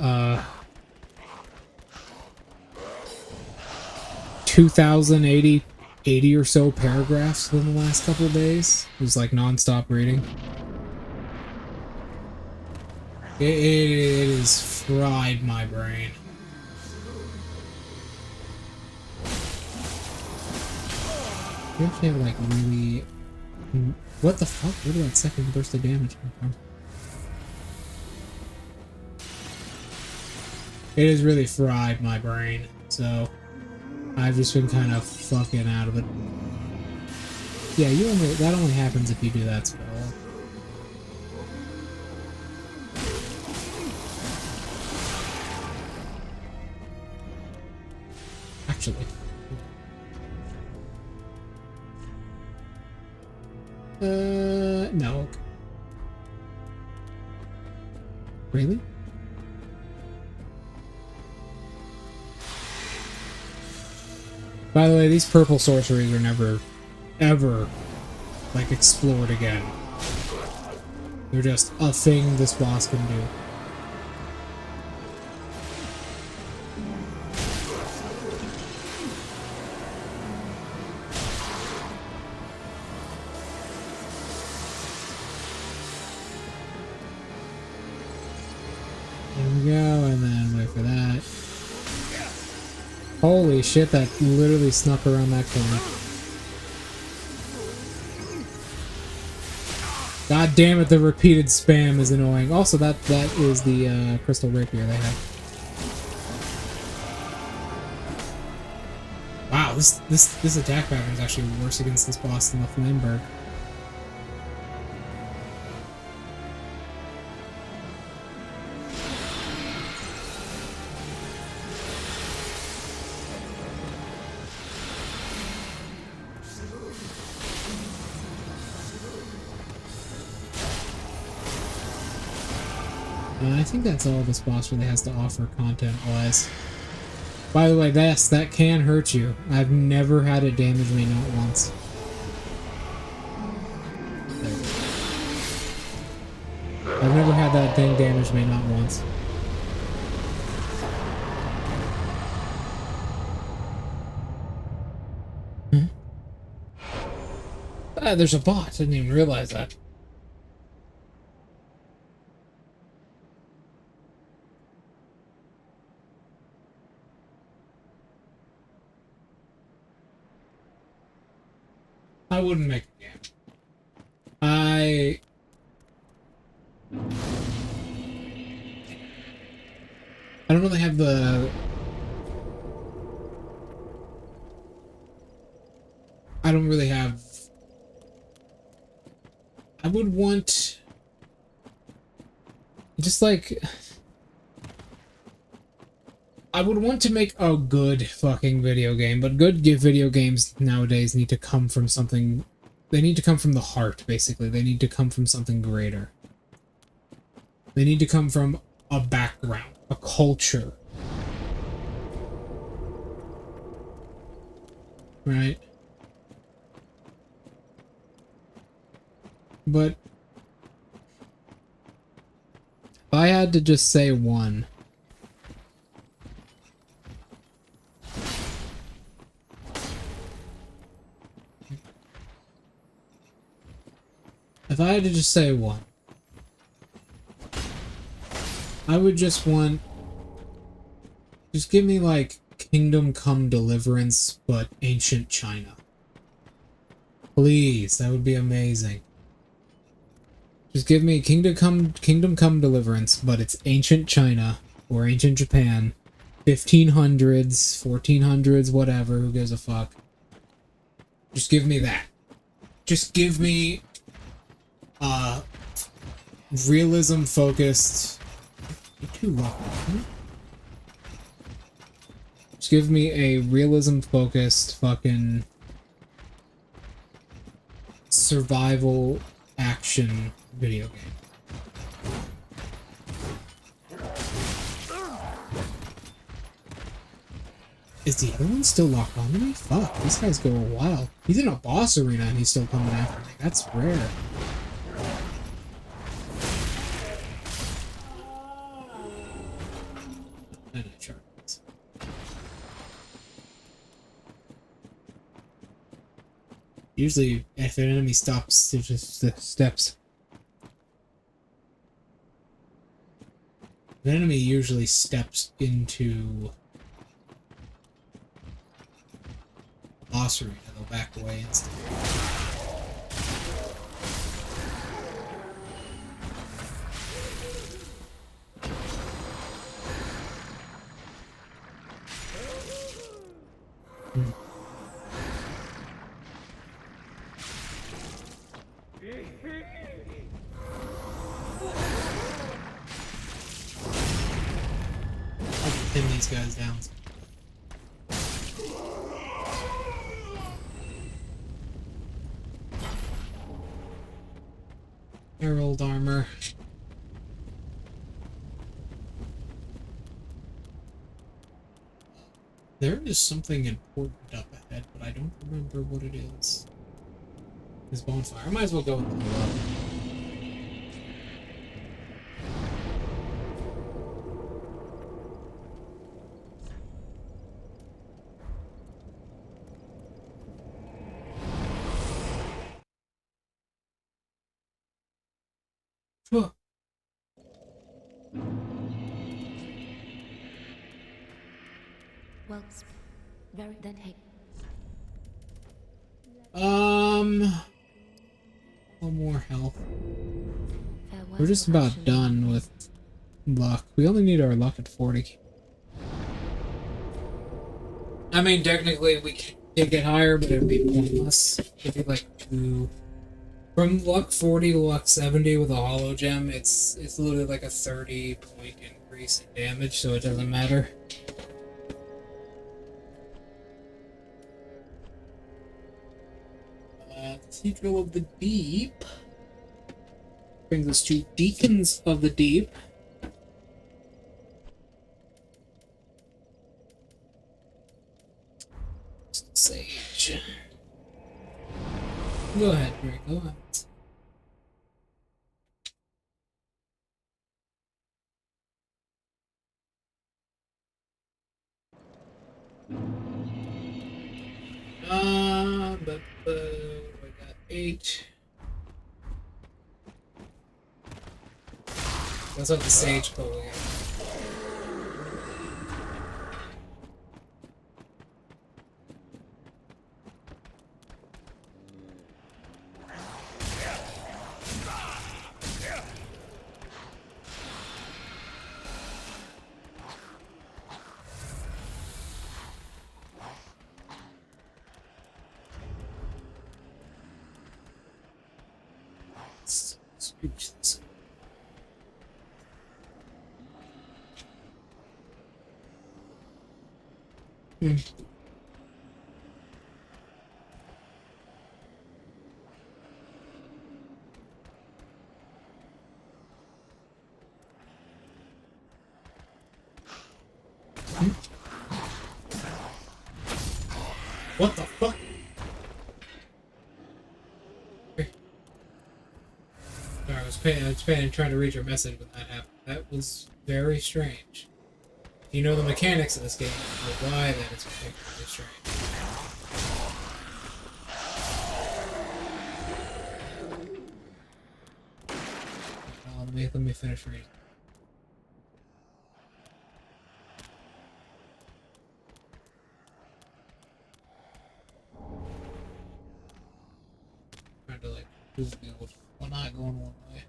2,080 or so paragraphs in the last couple of days. It was, like, non-stop reading. It has fried my brain. You actually have, like, really... What the fuck? Where did that second burst of damage come from? It has really fried my brain, so... I've just been kind of fucking out of it. Yeah, that only happens if you do that spell. Actually. No. Okay. Really? By the way, these purple sorceries are never, ever, like, explored again. They're just a thing this boss can do. There we go, and then wait for that. Holy shit, that literally snuck around that corner. God damn it, the repeated spam is annoying. Also, that is the crystal rapier they have. Wow, this attack pattern is actually worse against this boss than the Flameberg. I think that's all this boss really has to offer content-wise. By the way, that can hurt you. I've never had it damage me not once. I've never had that thing damage me not once. There's a bot. I didn't even realize that. I wouldn't make a game. I don't really have the... I don't really have... I would want... Just like... I would want to make a good fucking video game, but good video games nowadays need to come from something... They need to come from the heart, basically. They need to come from something greater. They need to come from a background, a culture. Right? But if I had to just say one, if I had to just say one, I would just want, just give me like Kingdom Come Deliverance, but ancient China. Please, that would be amazing. Just give me Kingdom Come Deliverance, but it's ancient China or ancient Japan, 1500s, 1400s, whatever. Who gives a fuck? Just give me that. Just give me realism focused. You're too low. Huh? Just give me a realism focused fucking survival action video game. Is the other one still locked onto me? Fuck, these guys go a while. He's in a boss arena and he's still coming after me. That's rare. Usually, if an enemy stops, it just steps. An enemy usually steps into a boss arena, they'll back away instantly. I'll pin these guys down. Herald armor. There is something important up ahead, but I don't remember what it is. This bonfire. I might as well go with the love. Huh. Well, very then hey. One more health. Farewell, We're just about done with luck. We only need our luck at 40. I mean, technically we could get higher, but it would be pointless. It'd be like 2. From luck 40 to luck 70 with a hollow gem, it's literally like a 30-point increase in damage, so it doesn't matter. Cathedral of the Deep brings us to Deacons of the Deep. Sage. Go ahead, Rick. Go ahead. I got 8. That's what the Sage pull again. Scooch this. What the fuck? Sorry, I was trying to read your message when that happened. That was very strange. If you know the mechanics of this game, you know why that is particularly strange. Let me finish reading. Trying to like prove the old one not going one way.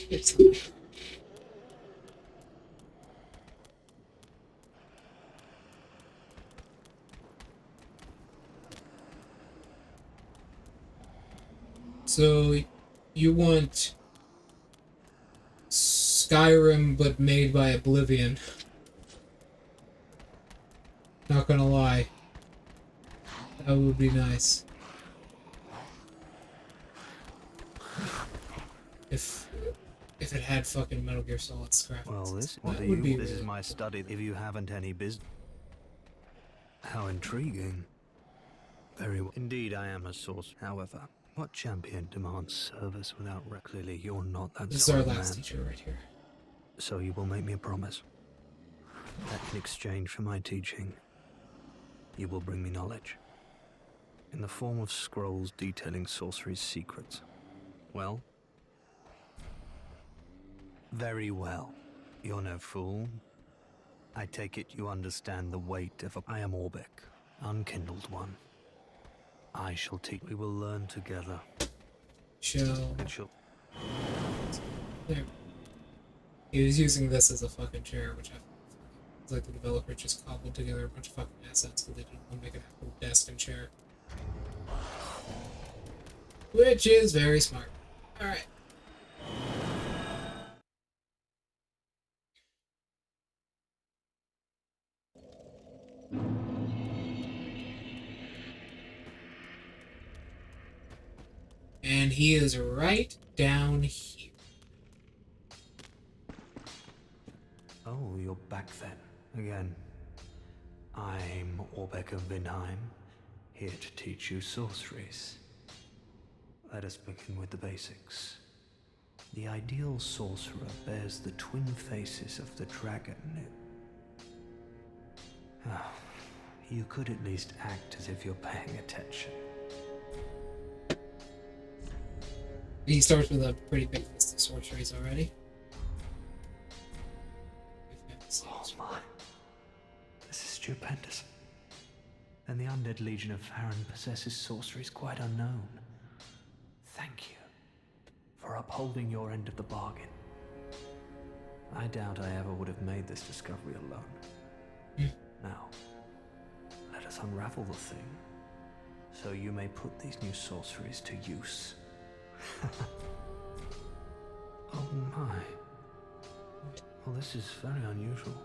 It's so you want Skyrim but made by Oblivion. Not gonna lie. That would be nice. If it had fucking Metal Gear Solid scrap. Well, this is my study. If you haven't any business. How intriguing. Very well. Indeed, I am a source. However, what champion demands service without clearly you're not that This is sort our of last man. teacher right here. So you will make me a promise that in exchange for my teaching, you will bring me knowledge in the form of scrolls detailing sorcery's secrets. Well? Very well. You're no fool. I take it you understand the weight of I am Orbeck, unkindled one. I shall teach. We will learn together. There. He was using this as a fucking chair, which it's like the developer just cobbled together a bunch of fucking assets because they didn't want to make an actual desk and chair. Which is very smart. Alright. And he is right down here. Oh, you're back then. Again. I'm Orbeck of Vinheim, here to teach you sorceries. Let us begin with the basics. The ideal sorcerer bears the twin faces of the dragon. Oh, you could at least act as if you're paying attention. He starts with a pretty big list of sorceries already. Oh my. This is stupendous. And the undead legion of Farron possesses sorceries quite unknown. Thank you for upholding your end of the bargain. I doubt I ever would have made this discovery alone. Now, let us unravel the thing, so you may put these new sorceries to use. Oh my. Well, this is very unusual.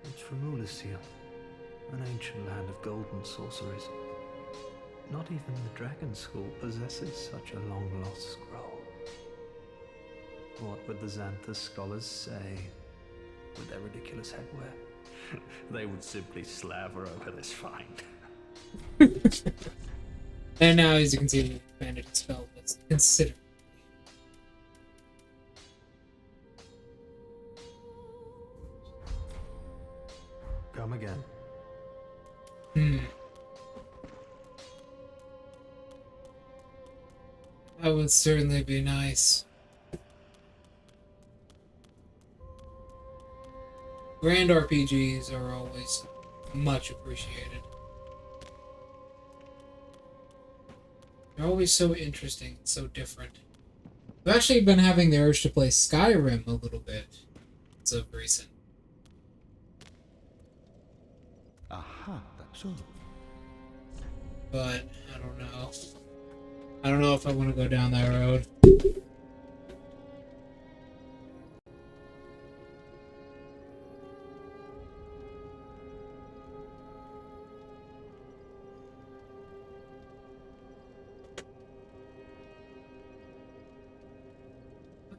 It's from Ulyssia, an ancient land of golden sorceries. Not even the Dragon School possesses such a long-lost scroll. What would the Xanthus scholars say with their ridiculous headwear? They would simply slaver over this find. And now, as you can see, we expanded his spell list considerably. Come again. That would certainly be nice. Grand RPGs are always much appreciated. They're always so interesting, so different. I've actually been having the urge to play Skyrim a little bit as of recent. Aha, that's all. But I don't know. I don't know if I want to go down that road.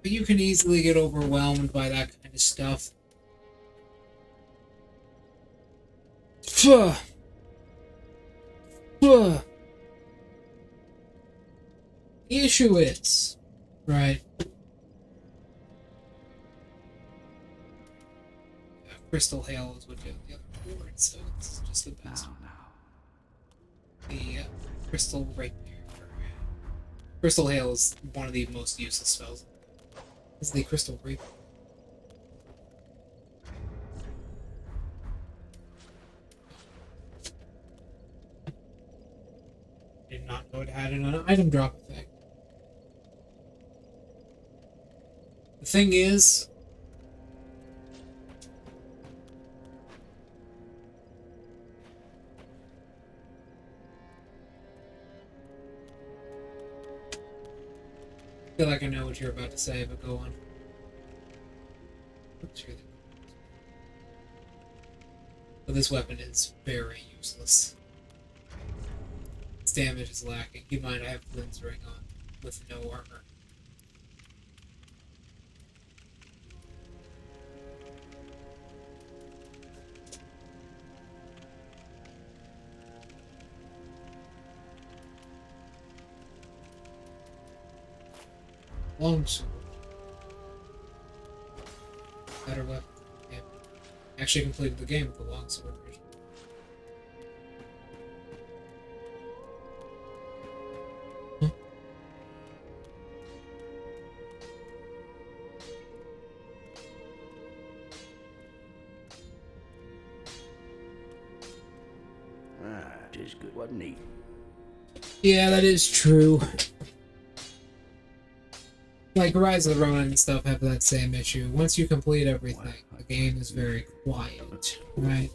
But you can easily get overwhelmed by that kind of stuff. The issue is, right? Crystal Hail is what you have the other word, so it's just the best. The Crystal Rapier. Crystal Hail is one of the most useless spells. It's the Crystal Rapier. Did not know it had an item drop effect. The thing is, I feel like I know what you're about to say, but go on. But this weapon is very useless. Its damage is lacking. Keep in mind, I have Flynn's ring on with no armor. Longsword. Better weapon. Yeah. Actually completed the game with the longsword version. Huh? Ah, it is good, wasn't he? Yeah, that is true. Like Rise of the Ronin and stuff have that same issue. Once you complete everything, the game is very quiet, right?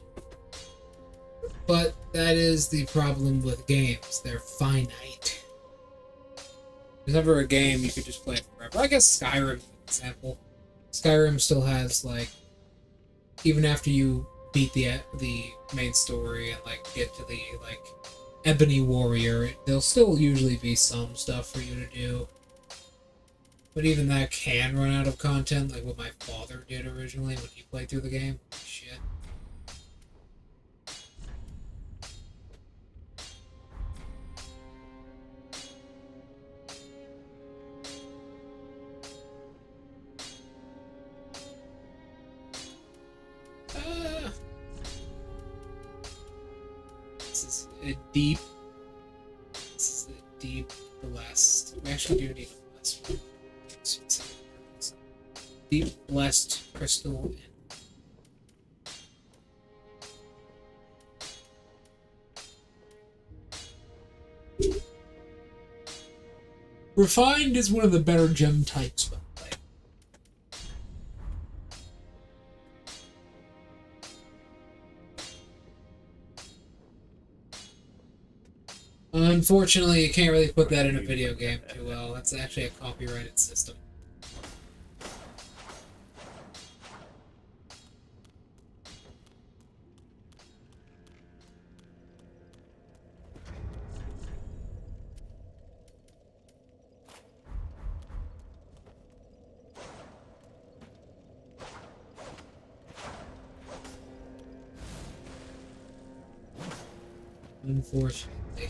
But that is the problem with games. They're finite. There's never a game you could just play forever. I guess Skyrim, for example. Skyrim still has, like, even after you beat the main story and, like, get to the, like, Ebony Warrior, there'll still usually be some stuff for you to do. But even that can run out of content, like what my father did originally when he played through the game. Shit. This is a deep. This is a deep blessed. We actually do need a blessed one. Deep blessed crystal. Refined is one of the better gem types, by the way. Unfortunately, you can't really put that in a video game too well. That's actually a copyrighted system. Unfortunately.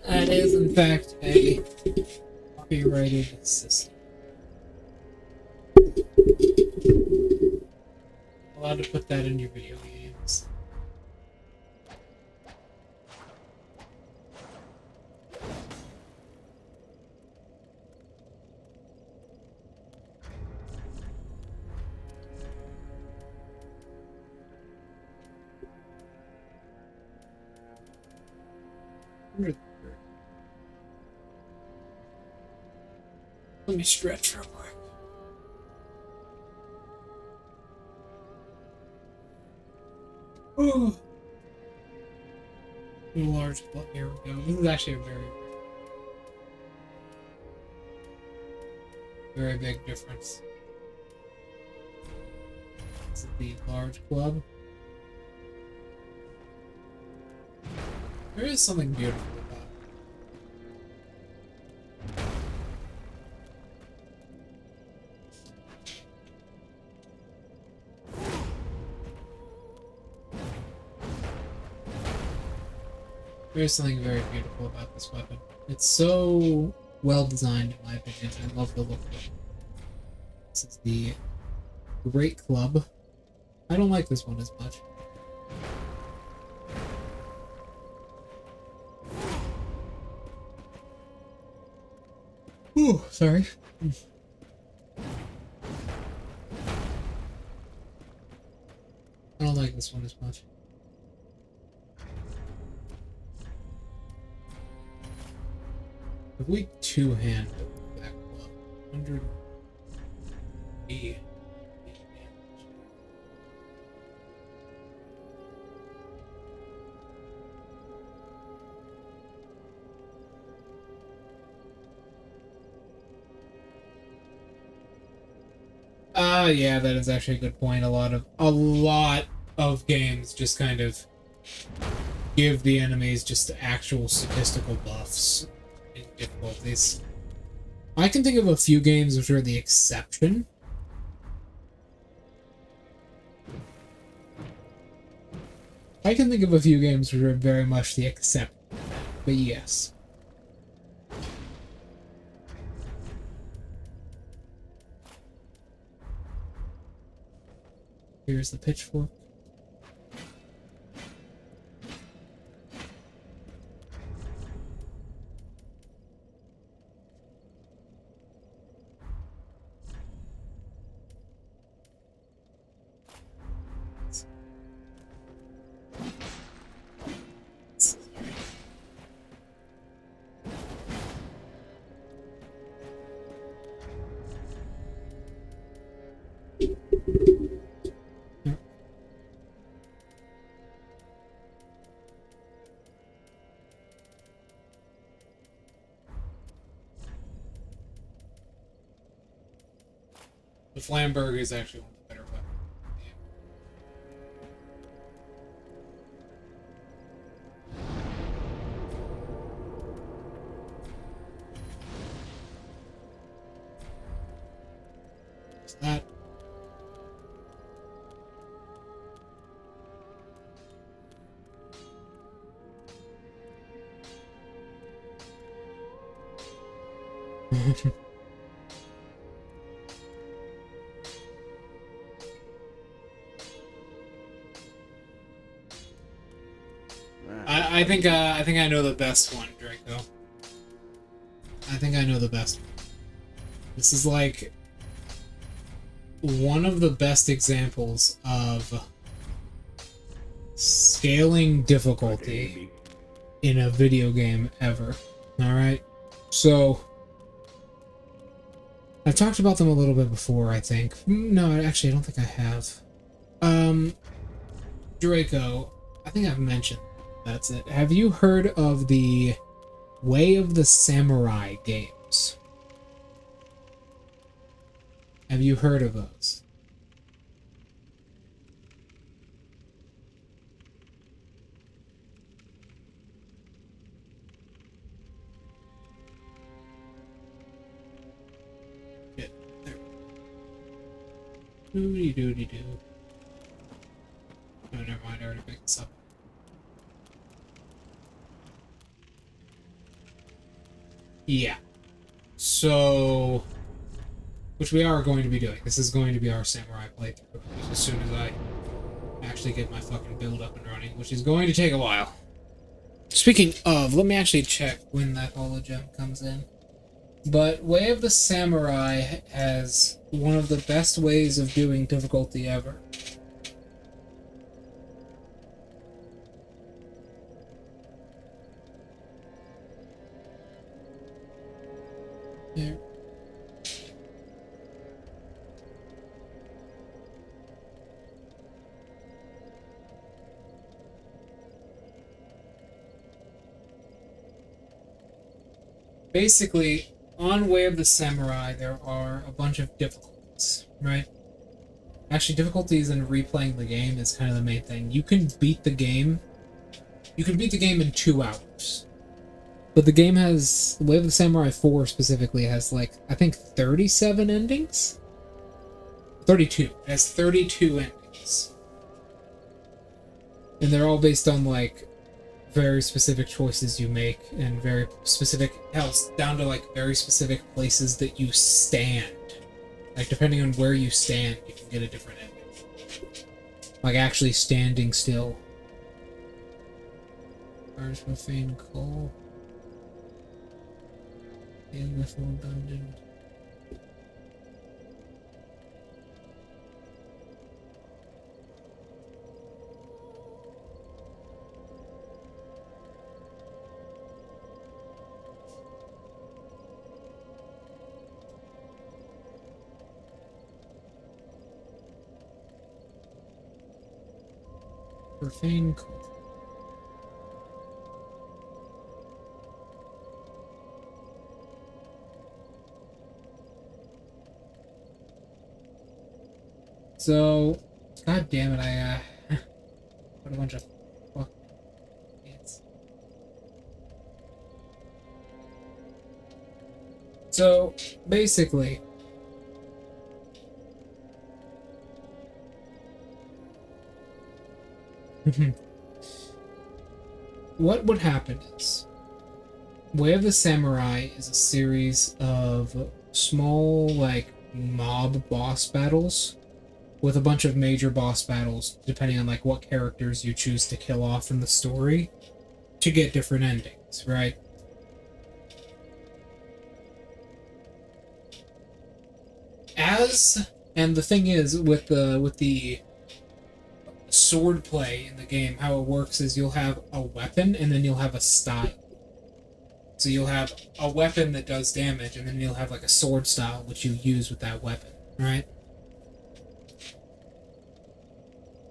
That is, in fact, a copyrighted system. Allowed to put that in your video games. Let me stretch real quick. Oh, a large club. Here we go. This is actually a very big difference. This is the large club. There is something beautiful about it. There is something very beautiful about this weapon. It's so well designed, in my opinion. I love the look of it. This is the Great Club. I don't like this one as much. Ooh, sorry. I don't like this one as much. If we two-hand that club, 100 E. Yeah, that is actually a good point. A lot of games just kind of give the enemies just actual statistical buffs in difficulties. I can think of a few games which are the exception. I can think of a few games which are very much the exception, but yes. Here's the pitchfork. The Flamberg is actually one of the better weapons. What's that? I think I know the best one, Draco. I think I know the best one. This is like one of the best examples of scaling difficulty in a video game ever. Alright? So I've talked about them a little bit before, I think. No, actually, I don't think I have. Draco, I think I've mentioned that's it. Have you heard of the Way of the Samurai games? Have you heard of those? Shit. There. Doody-doody-doo. Oh, never mind. I already picked this up. Yeah. So, which we are going to be doing. This is going to be our samurai playthrough as soon as I actually get my fucking build up and running, which is going to take a while. Speaking of, let me actually check when that hologem comes in. But Way of the Samurai has one of the best ways of doing difficulty ever. There. Basically, on Way of the Samurai, there are a bunch of difficulties, right? Actually, difficulties in replaying the game is kind of the main thing. You can beat the game. You can beat the game in 2 hours. But the game has, Way of the Samurai 4 specifically has like, I think 37 endings? 32. It has 32 endings. And they're all based on like very specific choices you make and very specific, hell, down to like very specific places that you stand. Like depending on where you stand, you can get a different ending. Like actually standing still. Where's Profane Call? In the full dungeon. Profane Call. So, god damn it, what a bunch of fuck idiots. So, basically, what would happen is, Way of the Samurai is a series of small, like, mob boss battles with a bunch of major boss battles, depending on like what characters you choose to kill off in the story, to get different endings, right? And the thing is, with the sword play in the game, how it works is you'll have a weapon and then you'll have a style. So you'll have a weapon that does damage, and then you'll have like a sword style which you use with that weapon, right?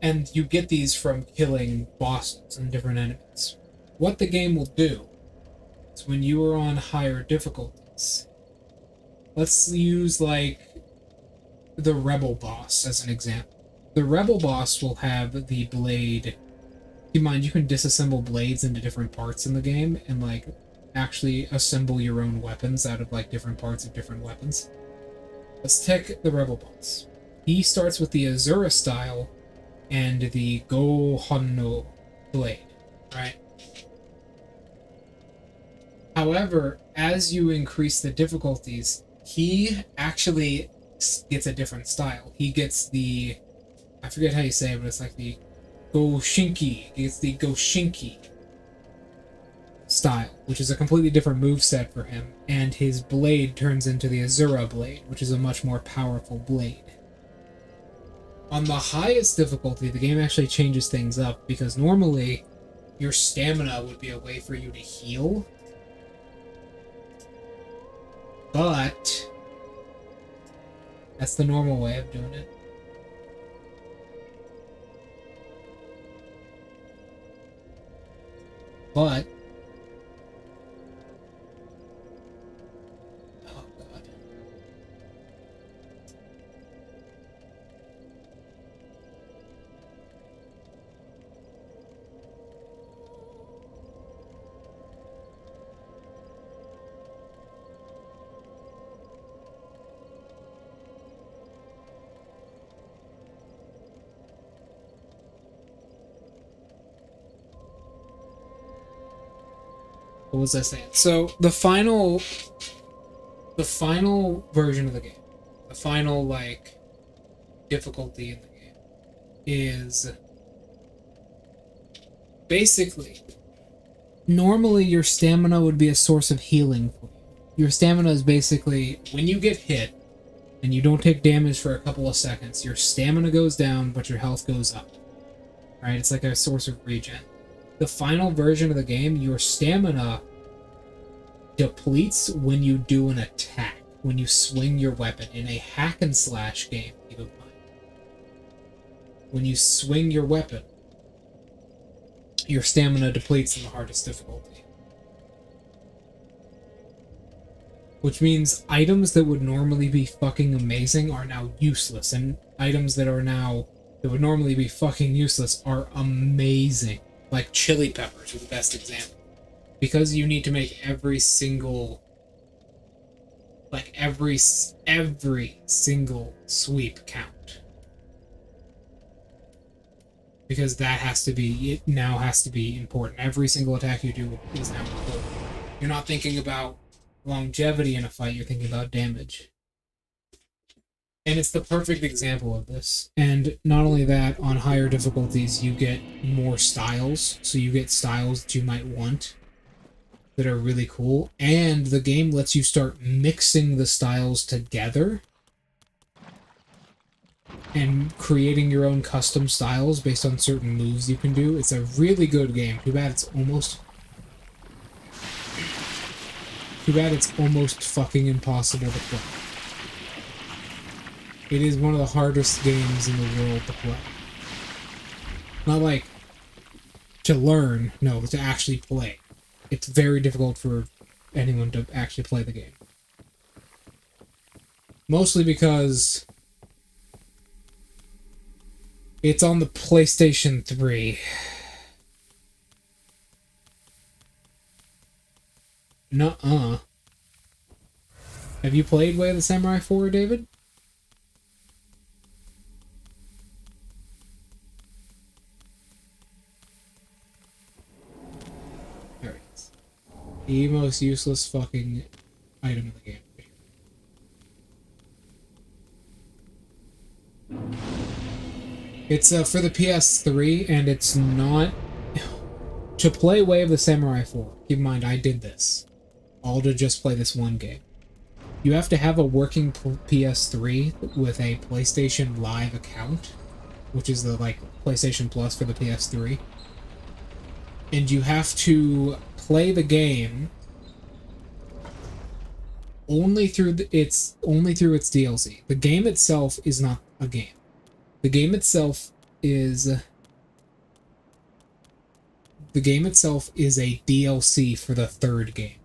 And you get these from killing bosses and different enemies. What the game will do is when you are on higher difficulties, let's use like the Rebel boss as an example. The Rebel boss will have the blade. Keep in mind, you can disassemble blades into different parts in the game and like actually assemble your own weapons out of like different parts of different weapons. Let's take the Rebel boss. He starts with the Azura style and the Go Honno blade, right? However, as you increase the difficulties, he actually gets a different style. He gets the, I forget how you say it, but it's like the Goshinki. He gets the Goshinki style, which is a completely different moveset for him, and his blade turns into the Azura blade, which is a much more powerful blade. On the highest difficulty, the game actually changes things up, because normally your stamina would be a way for you to heal, but that's the normal way of doing it. But oh god. What was I saying? So the final version of the game, the final like difficulty in the game is basically, normally your stamina would be a source of healing for you. Your stamina is basically when you get hit and you don't take damage for a couple of seconds, your stamina goes down but your health goes up. Right? It's like a source of regen. The final version of the game, your stamina depletes when you do an attack, when you swing your weapon. In a hack and slash game, keep in mind. When you swing your weapon, your stamina depletes in the hardest difficulty. Which means items that would normally be fucking amazing are now useless, and items that would normally be fucking useless are amazing. Like chili peppers are the best example. Because you need to make every single sweep count. Because it now has to be important. Every single attack you do is now important. You're not thinking about longevity in a fight, you're thinking about damage. And it's the perfect example of this. And not only that, on higher difficulties, you get more styles. So you get styles that you might want that are really cool. And the game lets you start mixing the styles together and creating your own custom styles based on certain moves you can do. It's a really good game. Too bad it's almost fucking impossible to play. It is one of the hardest games in the world to play. Not like to learn, no, to actually play. It's very difficult for anyone to actually play the game. Mostly because it's on the PlayStation 3. Nuh-uh. Have you played Way of the Samurai 4, David? There it is. The most useless fucking item in the game. It's for the PS3, and it's not... To play Way of the Samurai 4, keep in mind, I did this. All to just play this one game. You have to have a working PS3 with a PlayStation Live account, which is the, like, PlayStation Plus for the PS3. And you have to play the game only through its DLC. The game itself is not a game. The game itself is a DLC for the third game.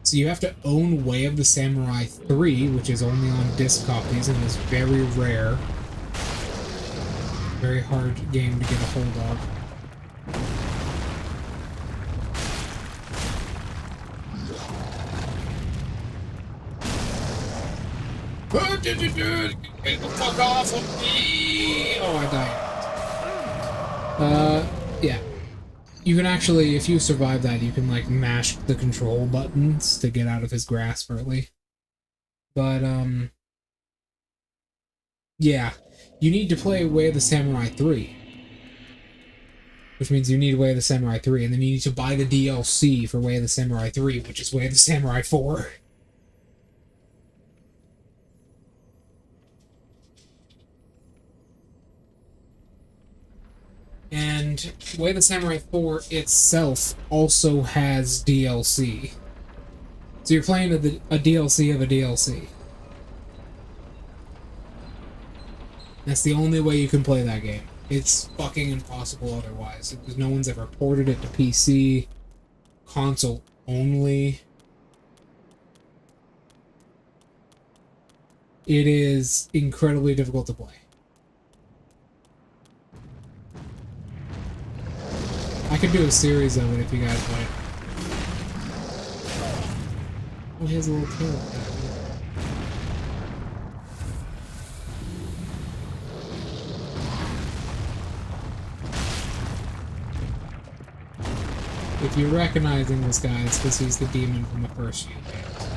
So you have to own Way of the Samurai 3, which is only on disc copies and is very rare. Very hard game to get a hold of. Get the fuck off of me! Oh, I died. Yeah. You can actually, if you survive that, you can, like, mash the control buttons to get out of his grasp early. But, yeah. You need to play Way of the Samurai 3. Which means you need Way of the Samurai 3, and then you need to buy the DLC for Way of the Samurai 3, which is Way of the Samurai 4. And Way of the Samurai 4 itself also has DLC. So you're playing a DLC of a DLC. That's the only way you can play that game. It's fucking impossible otherwise. Because no one's ever ported it to PC. Console only. It is incredibly difficult to play. I could do a series of it if you guys want. Oh, he has a little tail. If you're recognizing this guy, it's because he's the demon from the first few games.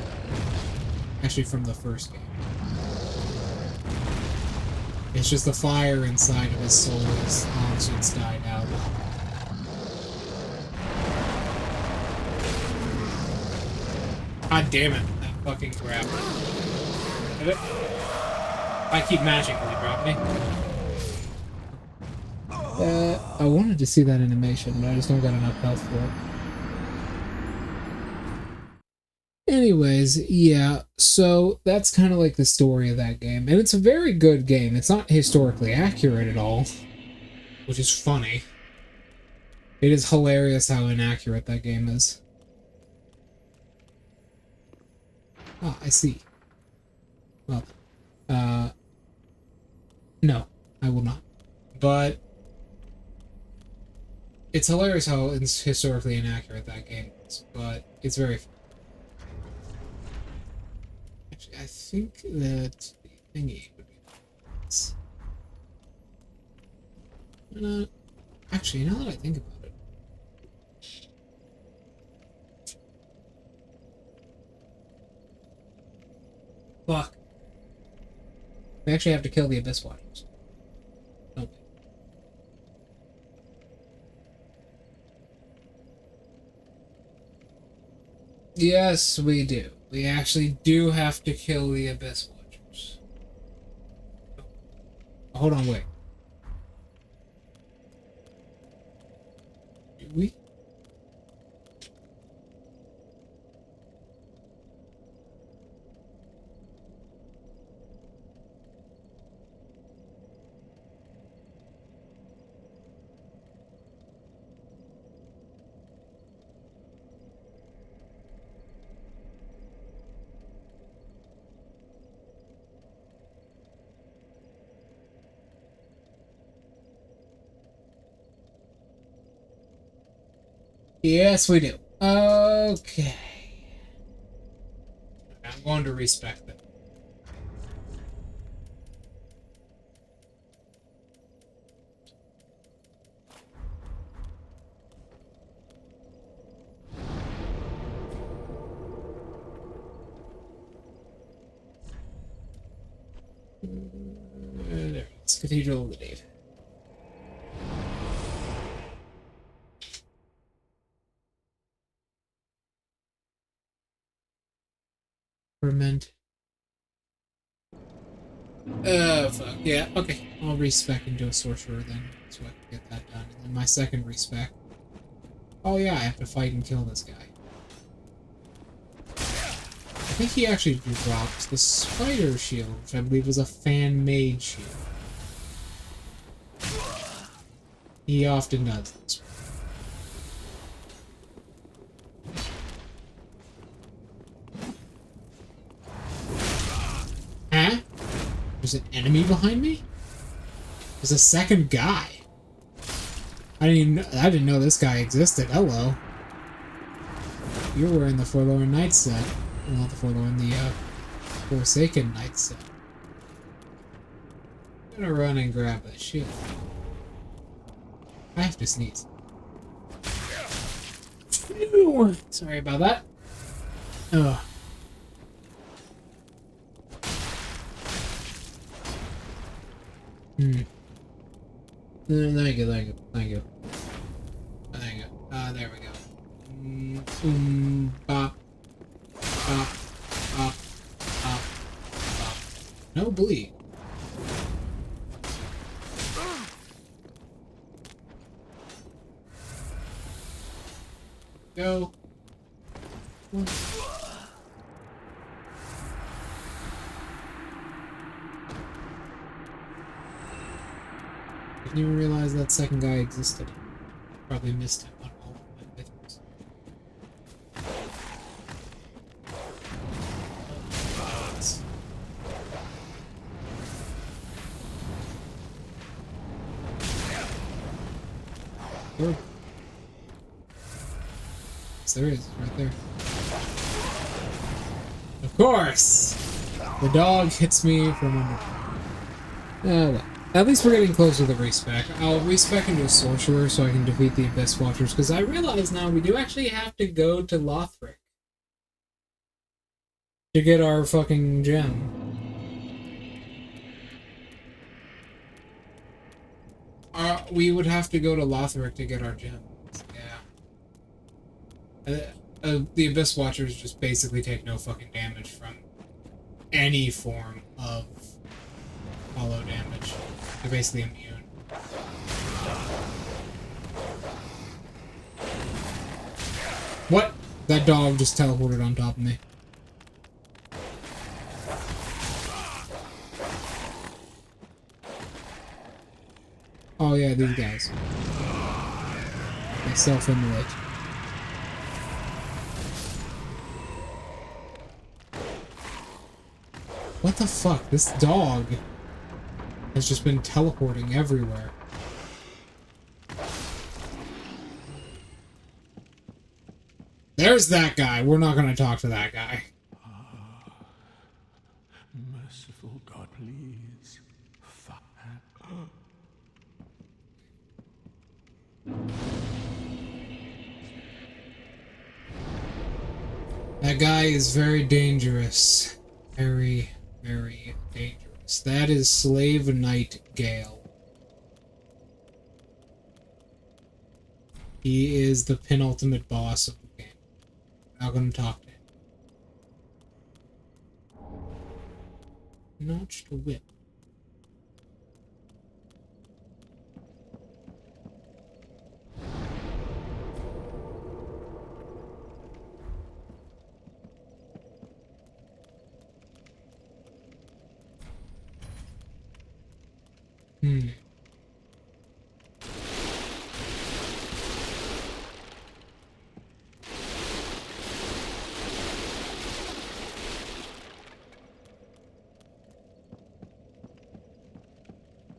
Actually, from the first game. It's just the fire inside of his soul has long since died out. God damn it, that fucking grab. If I keep mashing, will he drop me? I wanted to see that animation, but I just don't got enough health for it. Anyways, yeah, so that's kind of like the story of that game. And it's a very good game. It's not historically accurate at all, which is funny. It is hilarious how inaccurate that game is. Ah, I see. Well, no, I will not. But it's hilarious how it's historically inaccurate that game is, but it's very fun. Actually, I think that the thingy would be nice. Actually, now that I think about it. Fuck. We actually have to kill the Abyss Watchers. Don't we? Yes, we do. We actually do have to kill the Abyss Watchers. Hold on, wait. Do we? Yes, we do. Okay. I'm going to respect them. There it is. Cathedral of the Dave. Ferment. Fuck. Yeah, okay. I'll respec into a sorcerer then, so I can get that done. And then my second respec. Oh yeah, I have to fight and kill this guy. I think he actually dropped the spider shield, which I believe was a fan-made shield. He often does this. Huh? There's an enemy behind me? There's a second guy. I didn't know this guy existed. Hello. You're wearing the Forlorn Knight set. Well, not the Forlorn, the Forsaken Knight set. I'm gonna run and grab that shield. I have to sneeze. Sorry about that. Ugh. Thank you. There we go. Bop. Bop. Bop. Bop. Bop. No bleed. Go. One. Didn't even realize that second guy existed. Probably missed him on all of my playthroughs. Sure. Yes, there is, right there. Of course! The dog hits me from under. Oh well. At least we're getting close to the respec. I'll respec into a sorcerer so I can defeat the Abyss Watchers, because I realize now we do actually have to go to Lothric to get our fucking gem. We would have to go to Lothric to get our gem. Yeah. The Abyss Watchers just basically take no fucking damage from any form of hollow damage. They're basically immune. What? That dog just teleported on top of me. Oh yeah, these guys. They self-immolate. What the fuck? This dog has just been teleporting everywhere. There's that guy. We're not going to talk to that guy. Merciful God, please. That guy is very dangerous. Very, very dangerous. That is Slave Knight Gale. He is the penultimate boss of the game. I'm not going to talk to him. Notched whip.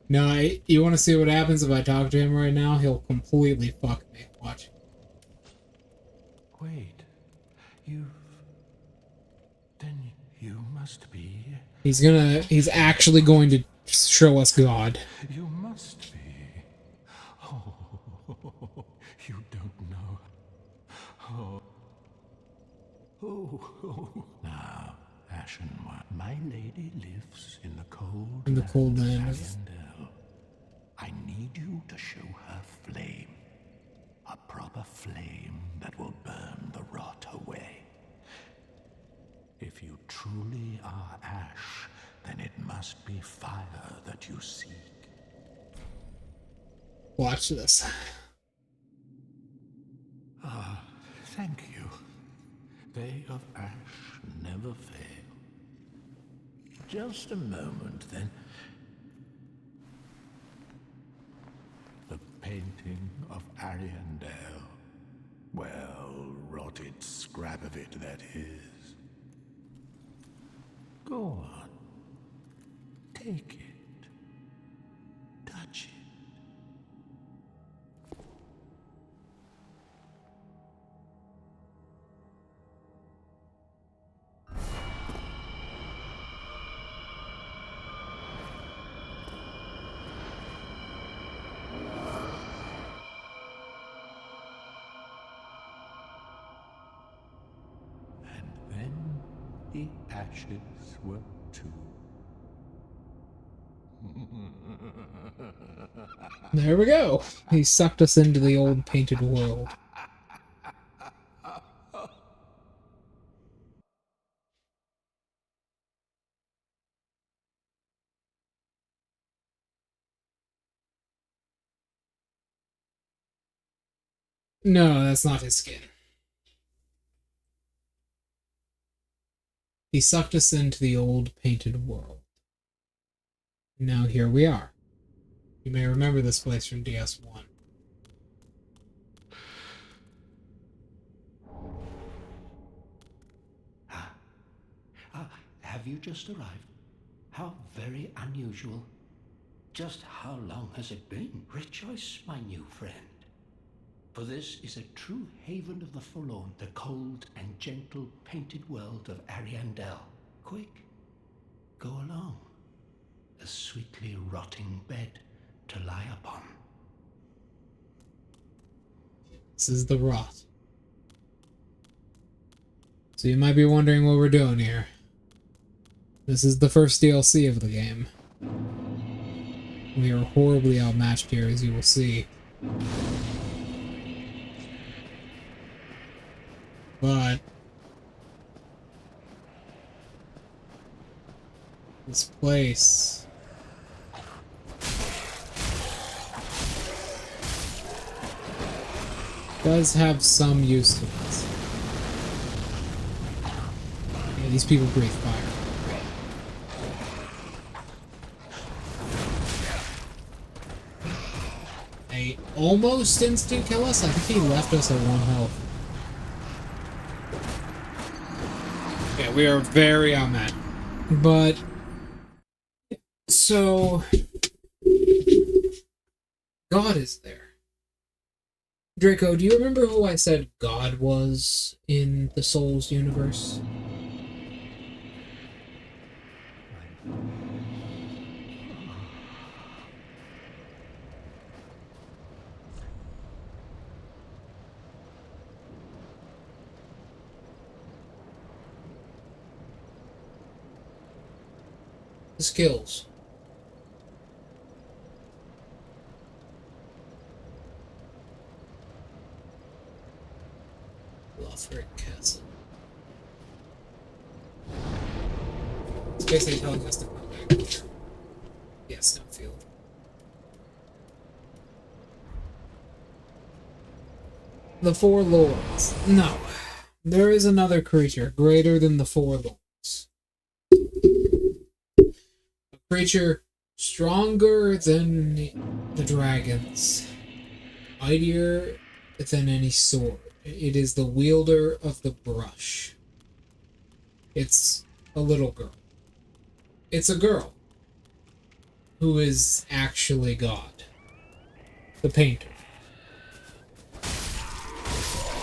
No, you want to see what happens if I talk to him right now? He'll completely fuck me. Watch. Wait, then you must be... He's actually going to show us God. You must be. Oh, you don't know. Oh. Now, Ashen One, my lady lives in the cold land of Ariandel. I need you to show her flame. A proper flame that will burn the rot away. If you truly are ash, then it must be fire that you seek. Watch this. Thank you. They of ash never fail. Just a moment, then. The painting of Ariandel. Well, rotted scrap of it, that is. Go on. Take it. Touch it. The ashes were too. There we go. He sucked us into the old painted world. No, that's not his skin. He sucked us into the old painted world. Now here we are. You may remember this place from DS1. Have you just arrived? How very unusual. Just how long has it been? Rejoice, my new friend. For this is a true haven of the forlorn, the cold and gentle painted world of Ariandel. Quick, go along. A sweetly rotting bed to lie upon. This is the rot. So you might be wondering what we're doing here. This is the first DLC of the game. We are horribly outmatched here, as you will see. But this place does have some use to it. Yeah, these people breathe fire. almost instant kill us. I think he left us at 1 health. Yeah, we are very on that. But, so, God is there. Draco, do you remember who I said God was in the Souls universe? The skills. Lothric Castle. It's basically telling us to come back here. Yes, Snowfield. The Four Lords. No. There is another creature greater than the Four Lords. A creature stronger than the dragons. Mightier than any sword. It is the wielder of the brush. It's a little girl. It's a girl who is actually God. The painter.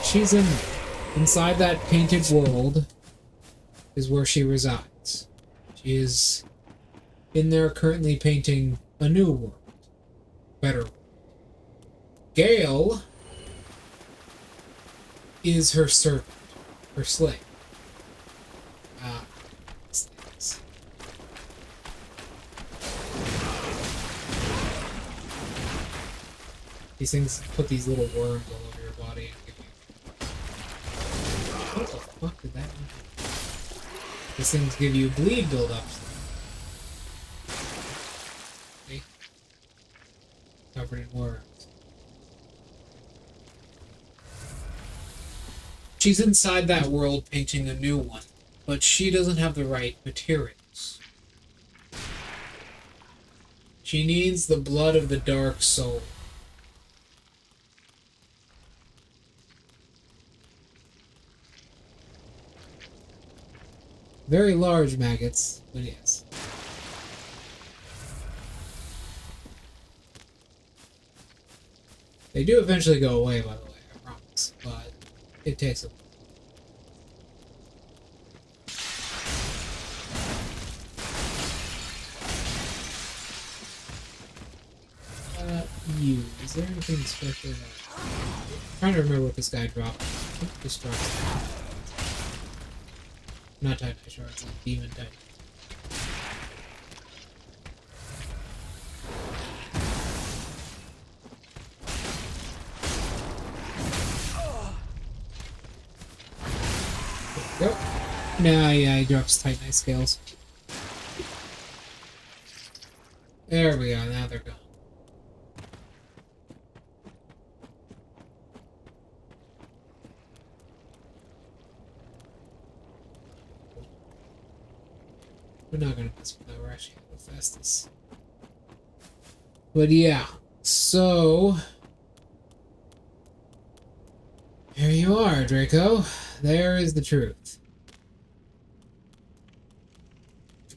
She's in there. Inside that painted world is where she resides. She is in there currently painting a new world. Better world. Gale is her servant, her slave. Slaves. These things put these little worms all over your body and give you... What the fuck did that mean? These things give you bleed buildups. See? Covered in worms. She's inside that world painting a new one, but she doesn't have the right materials. She needs the blood of the dark soul. Very large maggots, but yes. They do eventually go away, by the way, I promise, but it takes a while. Is there anything special about it? I'm trying to remember what this guy dropped. I think this drops. Not Titanite shards, like Demon Titan. There we go. Nah, yeah, he drops Titanite scales. There we go, now they're gone. We're not gonna mess with that, we're actually gonna go fastest. But yeah, so... Here you are, Draco. There is the truth.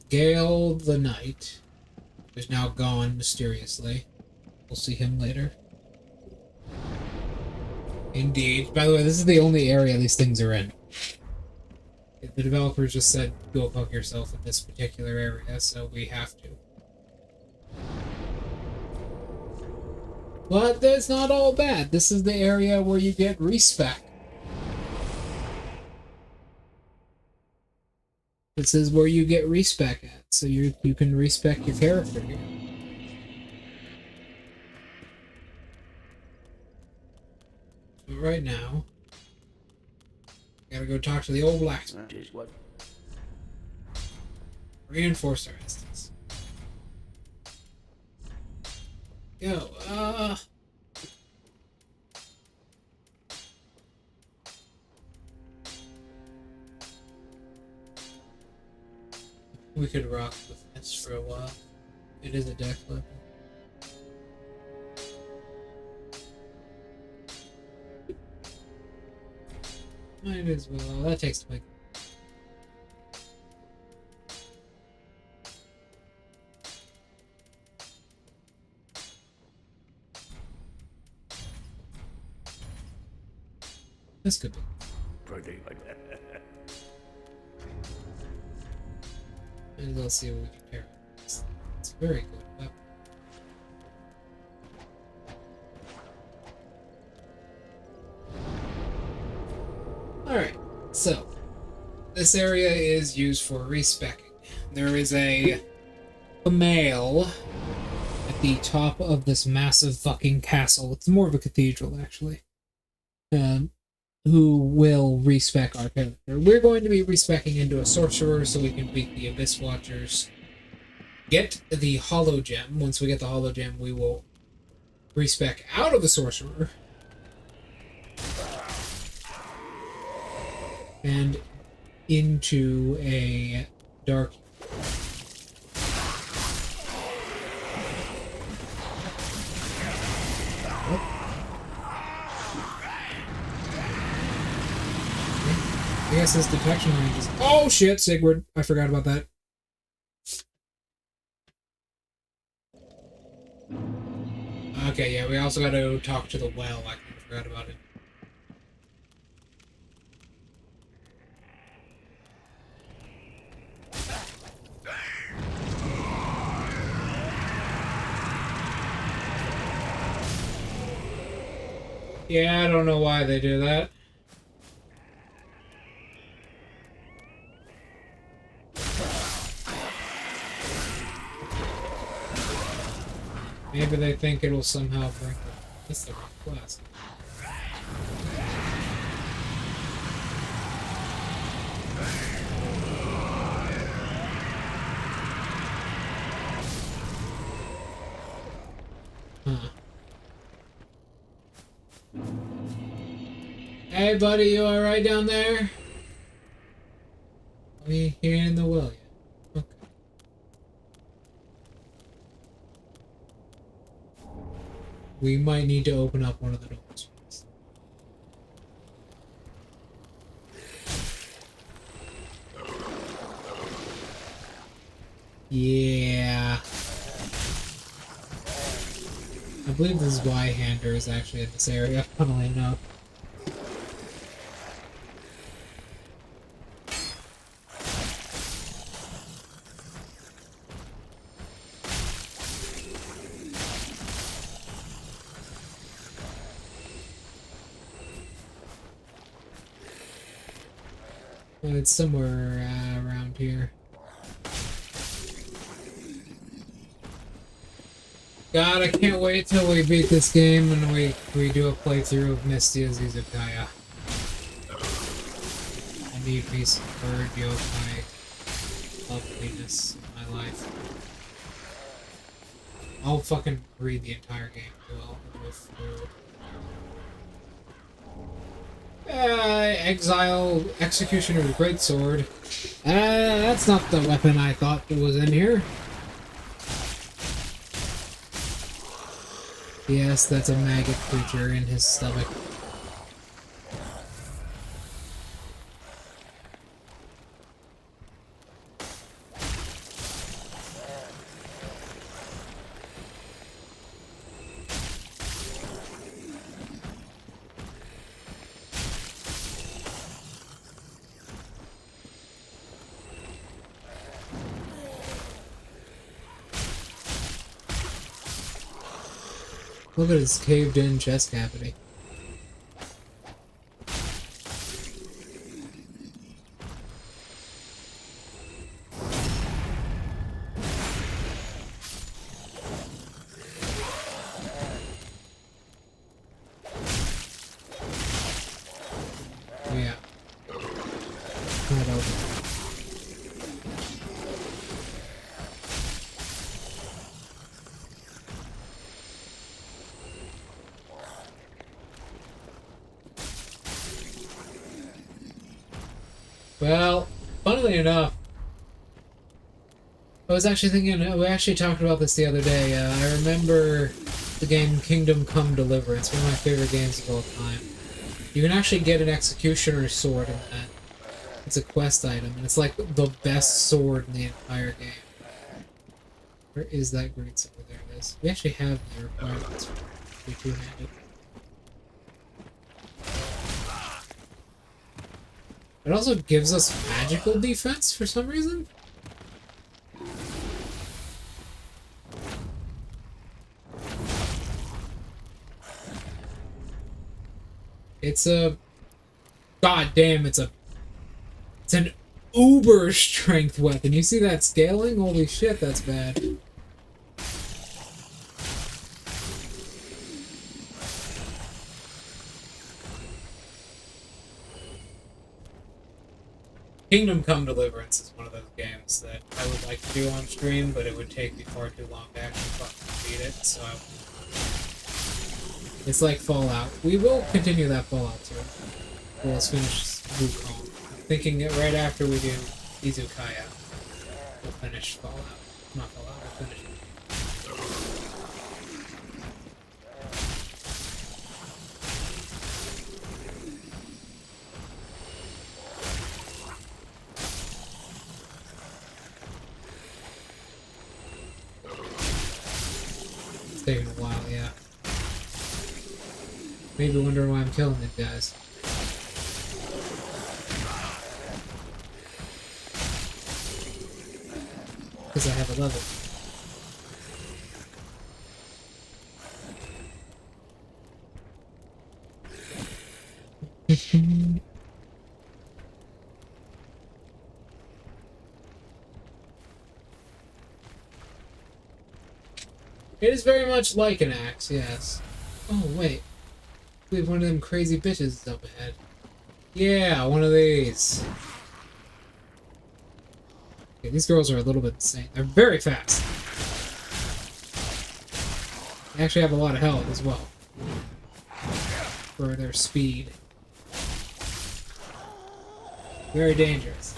Gale the Knight is now gone mysteriously. We'll see him later. Indeed. By the way, this is the only area these things are in. The developers just said, go fuck yourself in this particular area, so we have to. But that's not all bad. This is the area where you get respec. This is where you get respec at, so you can respec your character here. But right now, gotta go talk to the old blacksmith. Reinforce our instance. Yo, we could rock with this for a while. It is a deck weapon. Might as well. That takes like. This could be. Pretty. And let's see what we can pair. It's a very good weapon. Alright, so this area is used for respecking. There is a male at the top of this massive fucking castle. It's more of a cathedral, actually. Who will respec our character. We're going to be respecking into a sorcerer so we can beat the Abyss Watchers. Get the Hollow Gem. Once we get the Hollow Gem, we will respec out of the sorcerer. And into a dark. I guess his detection range is. Oh shit, Sigurd! I forgot about that. Okay, yeah, we also gotta talk to the well. I forgot about it. Yeah, I don't know why they do that. Maybe they think it'll somehow bring them. That's the wrong class. Huh. Hey buddy, you alright down there? Are you here in the well yet? Okay. We might need to open up one of the doors. Yeah. I believe this Y-hander is actually in this area, funnily enough. It's somewhere around here. God, I can't wait till we beat this game and we do a playthrough of Misty Azizakaya. I need peace of bird yokai loveliness in my life. I'll fucking read the entire game as well. Exile Executioner Greatsword. That's not the weapon I thought that was in here. Yes, that's a maggot creature in his stomach. Look at his caved-in chest cavity. Yeah. Right over. Well, funnily enough, I was actually thinking, we actually talked about this the other day. I remember the game Kingdom Come Deliverance, one of my favorite games of all time. You can actually get an executioner's sword in that. It's a quest item, and it's like the best sword in the entire game. Where is that great sword? There it is. We actually have the requirements for it. We two-handed. It also gives us magical defense for some reason. It's a... God damn, it's an uber strength weapon. You see that scaling? Holy shit, that's bad. Kingdom Come Deliverance is one of those games that I would like to do on stream, but it would take me far too long to actually fucking beat it, so... It's like Fallout. We will continue that Fallout too. We'll finish Wukong. I'm thinking that right after we do Izukaya, we'll finish Fallout. Not Fallout, we'll finish it. It's taking a while, yeah. Maybe wondering why I'm killing these guys. Because I have a level. It is very much like an axe, yes. Oh, wait. We have one of them crazy bitches up ahead. Yeah, one of these. Okay, these girls are a little bit insane. They're very fast. They actually have a lot of health as well. For their speed. Very dangerous.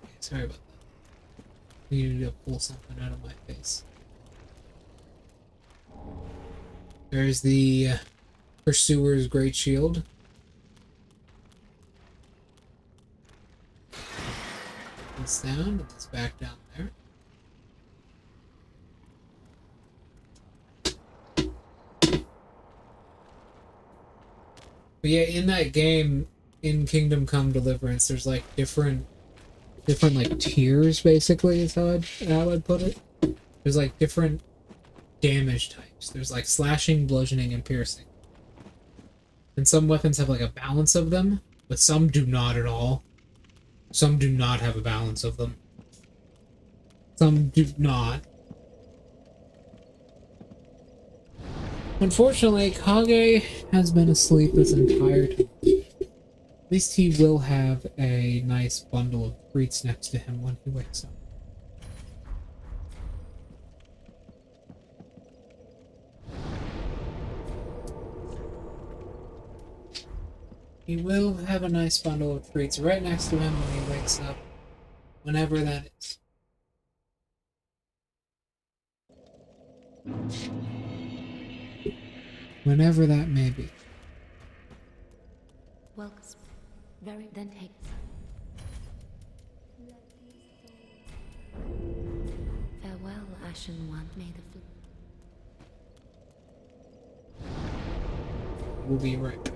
Okay, sorry about that. I needed to pull something out of my face. There's the Pursuer's Great Shield. It's down, it's back down there. But yeah, in that game, in Kingdom Come Deliverance, there's like different like tiers, basically, is how I'd put it. There's like different damage types. There's like slashing, bludgeoning, and piercing. And some weapons have like a balance of them, but some do not at all. Some do not have a balance of them. Some do not. Unfortunately, Kage has been asleep this entire time. At least he will have a nice bundle of treats next to him when he wakes up. He will have a nice bundle of treats right next to him when he wakes up, whenever that is. Whenever that may be. Welcome. Very then take. Farewell, Ashen One. May the We'll be right back.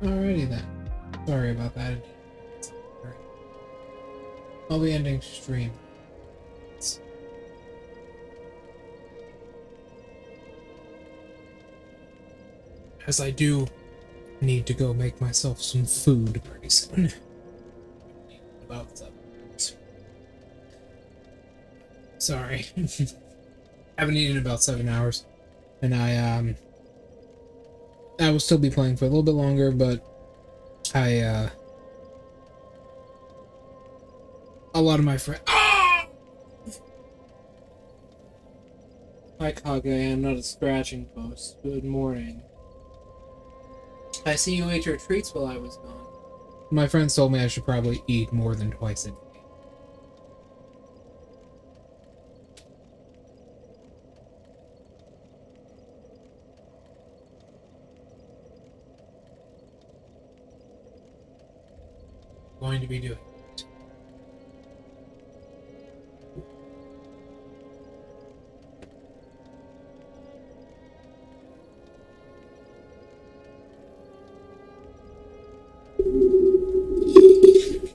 Alrighty then. Sorry about that. I'll be ending stream. As I do need to go make myself some food pretty soon. About 7 hours. Sorry. Haven't eaten in about 7 hours. And I will still be playing for a little bit longer, but a lot of my friends. Ah! Hi Kage, I'm not a scratching post. Good morning. I see you ate your treats while I was gone. My friends told me I should probably eat more than twice a day. Going to be doing it.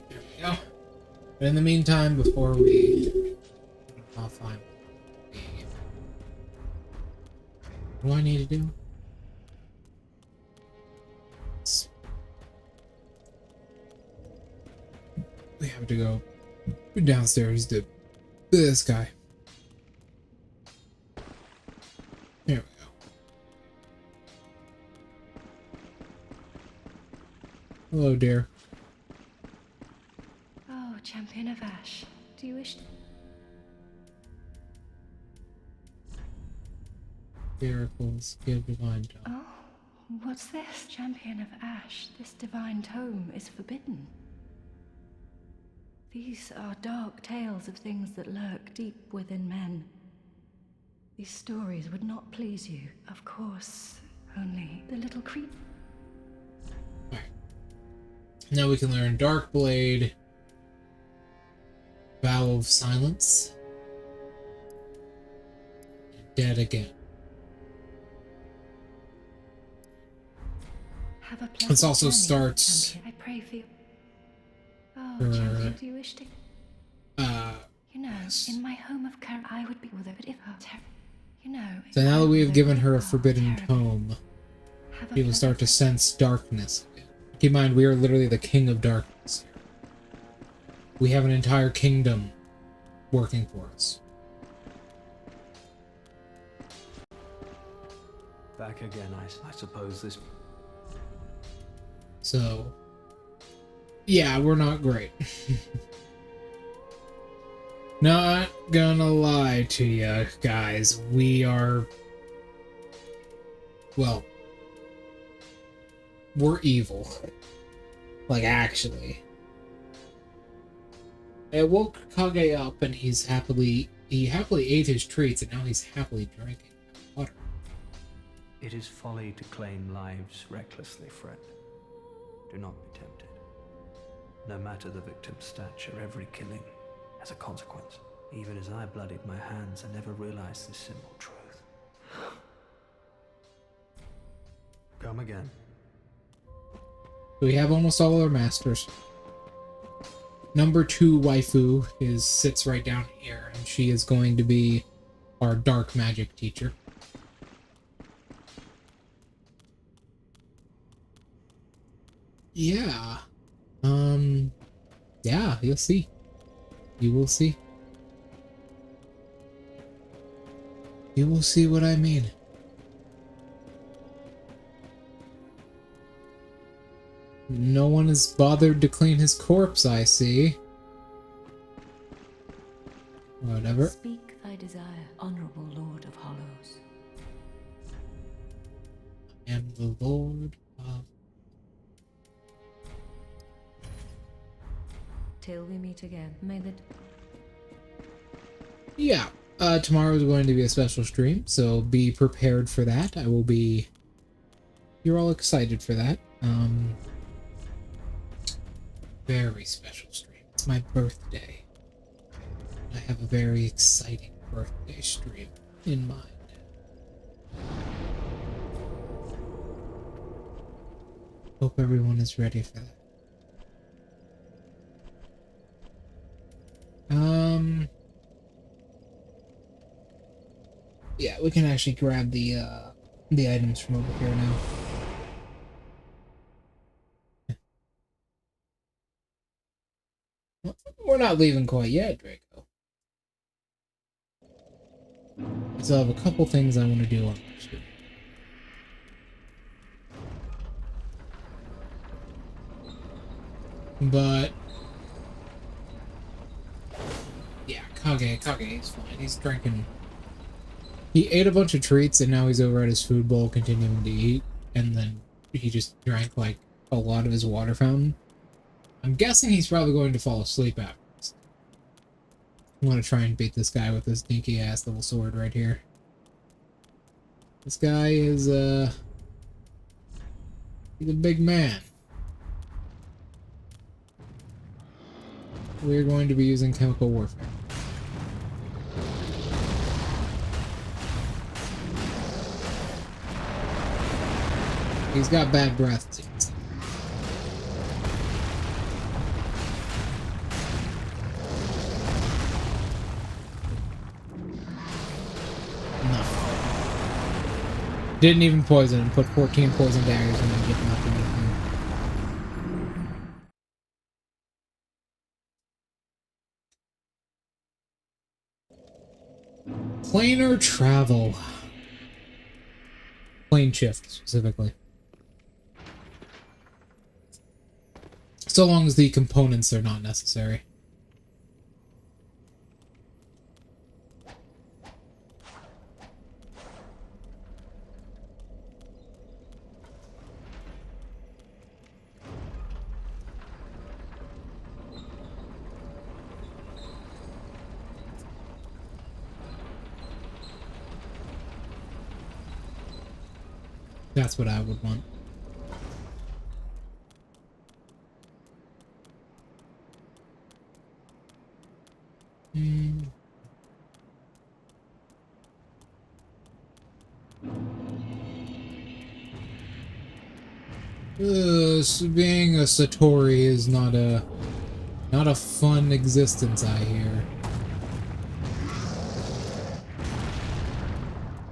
There we go. But in the meantime, before we offline, what do I need to do? We have to go downstairs to this guy. There we go. Hello, dear. Oh, Champion of Ash. Do you wish... Pinnacles, give divine tome. Oh, what's this? Champion of Ash. This divine tome is forbidden. These are dark tales of things that lurk deep within men. These stories would not please you, of course, only the little creep. Alright. Now we can learn Dark Blade, Vow of Silence, Dead Again. Have a pleasant This also journey, starts... Champion. I pray for you. Oh, Champion, do you wish to... You know, yes. in my home of Kara, I would be with her, but if her you know... So now that we have given her a forbidden forbidden tome, she will start to sense darkness again. Keep in mind, we are literally the king of darkness here. We have an entire kingdom working for us. Back again, I suppose this... So, yeah, we're not great. Not gonna lie to you guys, we are... Well, we're evil. Like, actually. I woke Kage up and he happily ate his treats and now he's happily drinking water. It is folly to claim lives recklessly, friend. Do not be tempted. No matter the victim's stature, every killing has a consequence. Even as I bloodied my hands, I never realized this simple truth. Come again. We have almost all our masters. Number 2 waifu sits right down here, and she is going to be our dark magic teacher. Yeah. Yeah, you'll see. You will see. You will see what I mean. No one has bothered to clean his corpse, I see. Whatever. Speak thy desire, honorable Lord of Hollows. I am the Lord of... Till we meet again, may the... Yeah, tomorrow is going to be a special stream, so be prepared for that. I will be... You're all excited for that. Very special stream. It's my birthday. I have a very exciting birthday stream in mind. Hope everyone is ready for that. Yeah, we can actually grab the items from over here now. We're not leaving quite yet, Draco. I still have a couple things I want to do on this. But yeah, Kage is fine. He's drinking. He ate a bunch of treats and now he's over at his food bowl continuing to eat, and then he just drank like a lot of his water fountain. I'm guessing he's probably going to fall asleep after this. I want to try and beat this guy with this dinky ass little sword right here. This guy is he's a big man. We're going to be using chemical warfare. He's got bad breath, too. No. Didn't even poison him. Put 14 poison daggers and then get nothing with him. Planar travel. Plane shift, specifically. So long as the components are not necessary. That's what I would want. So being a Satori is not a fun existence, I hear.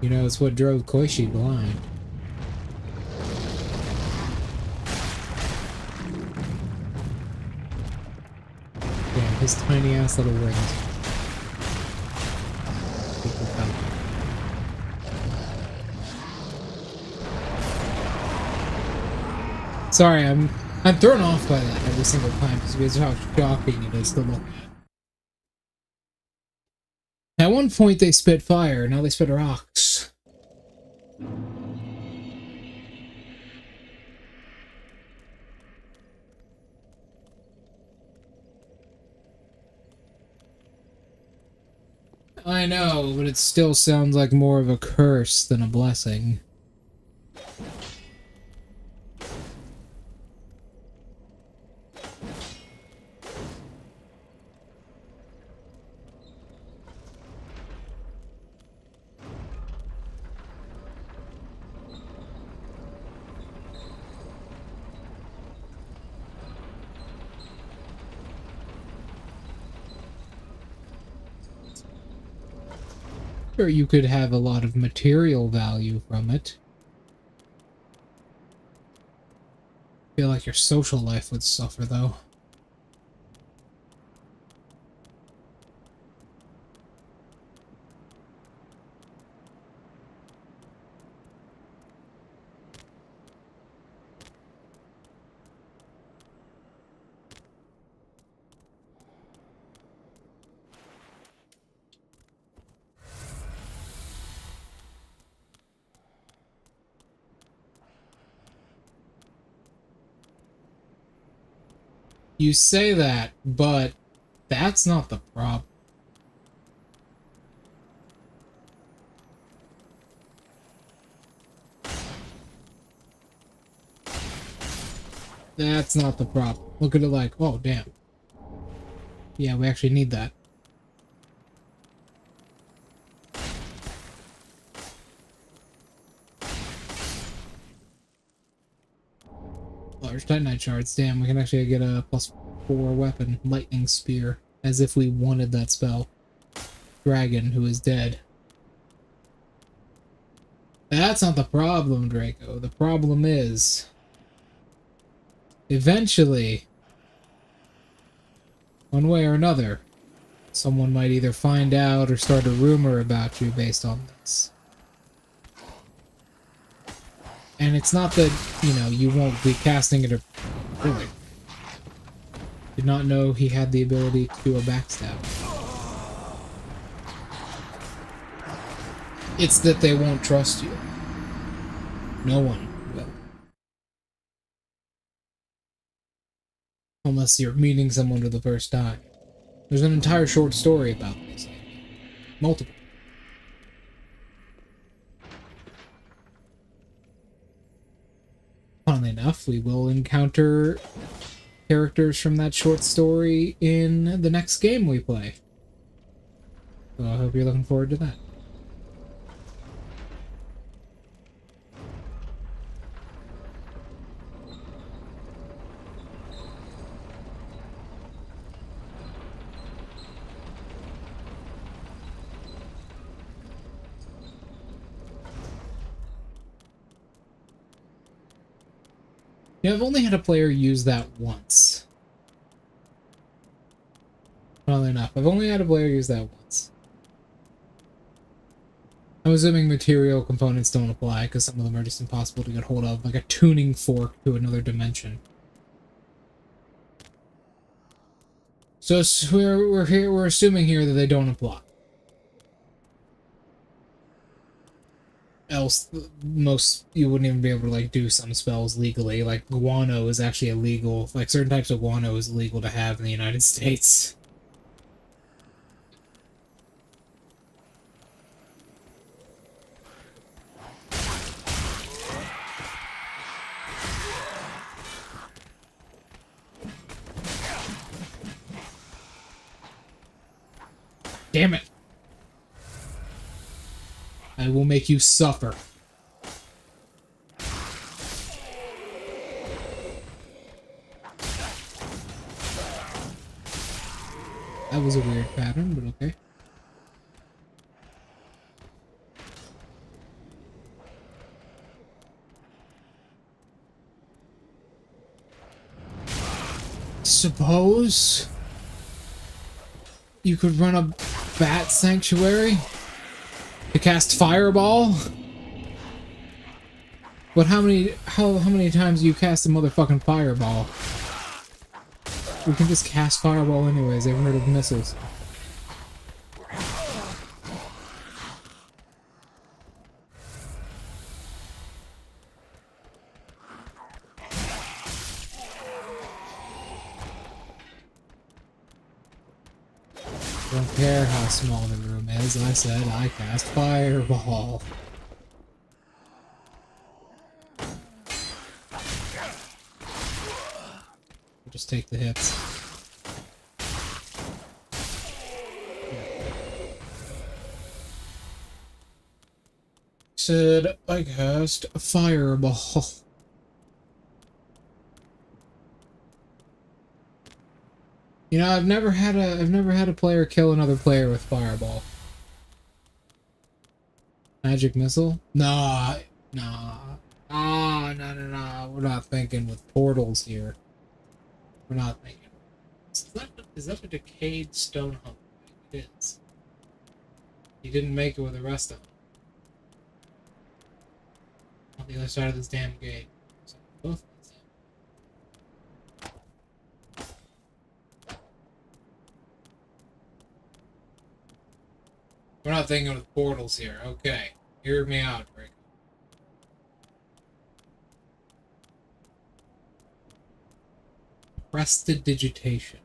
You know, it's what drove Koichi blind. Yeah, his tiny ass little wings. Sorry, I'm thrown off by that every single time because how shocking it is to look at. At one point they spit fire, now they spit rocks. I know, but it still sounds like more of a curse than a blessing. Or you could have a lot of material value from it. I feel like your social life would suffer, though. You say that, but that's not the problem. That's not the problem. Look at it like, oh, damn. Yeah, we actually need that. Titanite shards. Damn, we can actually get a +4 weapon. Lightning Spear. As if we wanted that spell. Dragon, who is dead. That's not the problem, Draco. The problem is... eventually, one way or another, someone might either find out or start a rumor about you based on this. And it's not that, you know, you won't be casting it or... really. Did not know he had the ability to do a backstab. It's that they won't trust you. No one will. Unless you're meeting someone for the first time. There's an entire short story about this. Multiple. Funnily enough, we will encounter characters from that short story in the next game we play. So I hope you're looking forward to that. Yeah, I've only had a player use that once. Funnily enough, I've only had a player use that once. I'm assuming material components don't apply, because some of them are just impossible to get hold of, like a tuning fork to another dimension. So we're assuming here that they don't apply. Else, you wouldn't even be able to like do some spells legally. Like guano is actually illegal. Like certain types of guano is illegal to have in the United States. Damn it! I will make you suffer. That was a weird pattern, but okay. Suppose you could run a bat sanctuary to cast Fireball? But how many times do you cast a motherfucking Fireball? We can just cast Fireball anyways, I've heard of missiles. Don't care how small the room is, I said I cast Fireball. We'll just take the hits. Said I cast a Fireball. You know, I've never had a player kill another player with Fireball. Magic missile? Nah. No. We're not thinking with portals here. We're not thinking. Is that a decayed stone hump? It is. He didn't make it with the rest of them. On the other side of this damn gate. So both of them. We're not thinking with portals here. Okay. Hear me out, Rick. Prestidigitation.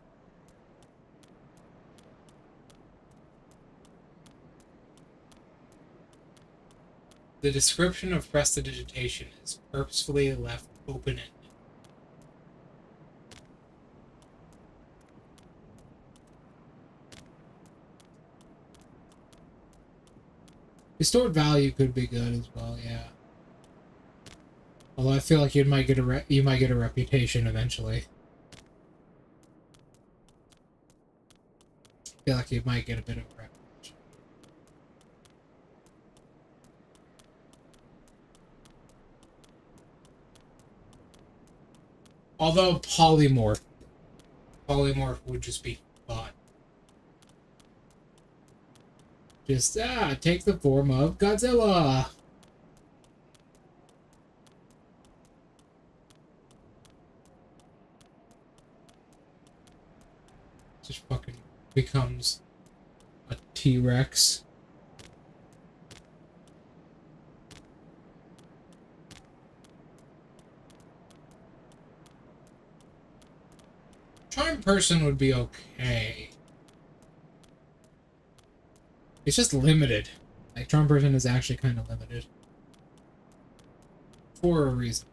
The description of prestidigitation is purposefully left open-ended. Restored value could be good as well, yeah. Although I feel like you might get a reputation eventually. I feel like you might get a bit of a reputation. Although polymorph would just be fun. Just take the form of Godzilla. Just fucking becomes a T-Rex. Charm person would be okay. It's just limited. Like, charm person is actually kind of limited. For a reason.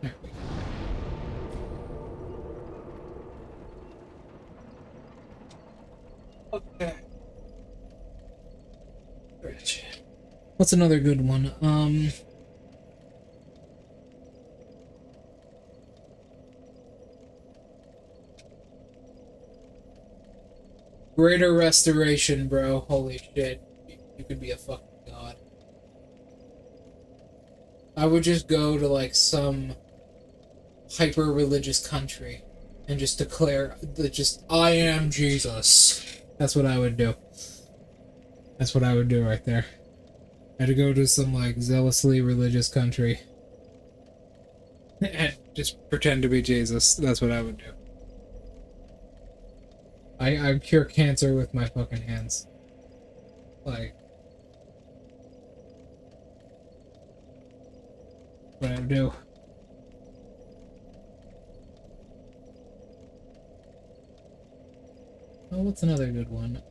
There we go. Okay. Rich. What's another good one? Greater restoration, bro. Holy shit. You could be a fucking god. I would just go to, like, some hyper-religious country and just declare that I am Jesus. That's what I would do. That's what I would do right there. I'd go to some, like, zealously religious country and just pretend to be Jesus. That's what I would do. I cure cancer with my fucking hands. Like, what I would do. Oh, what's another good one?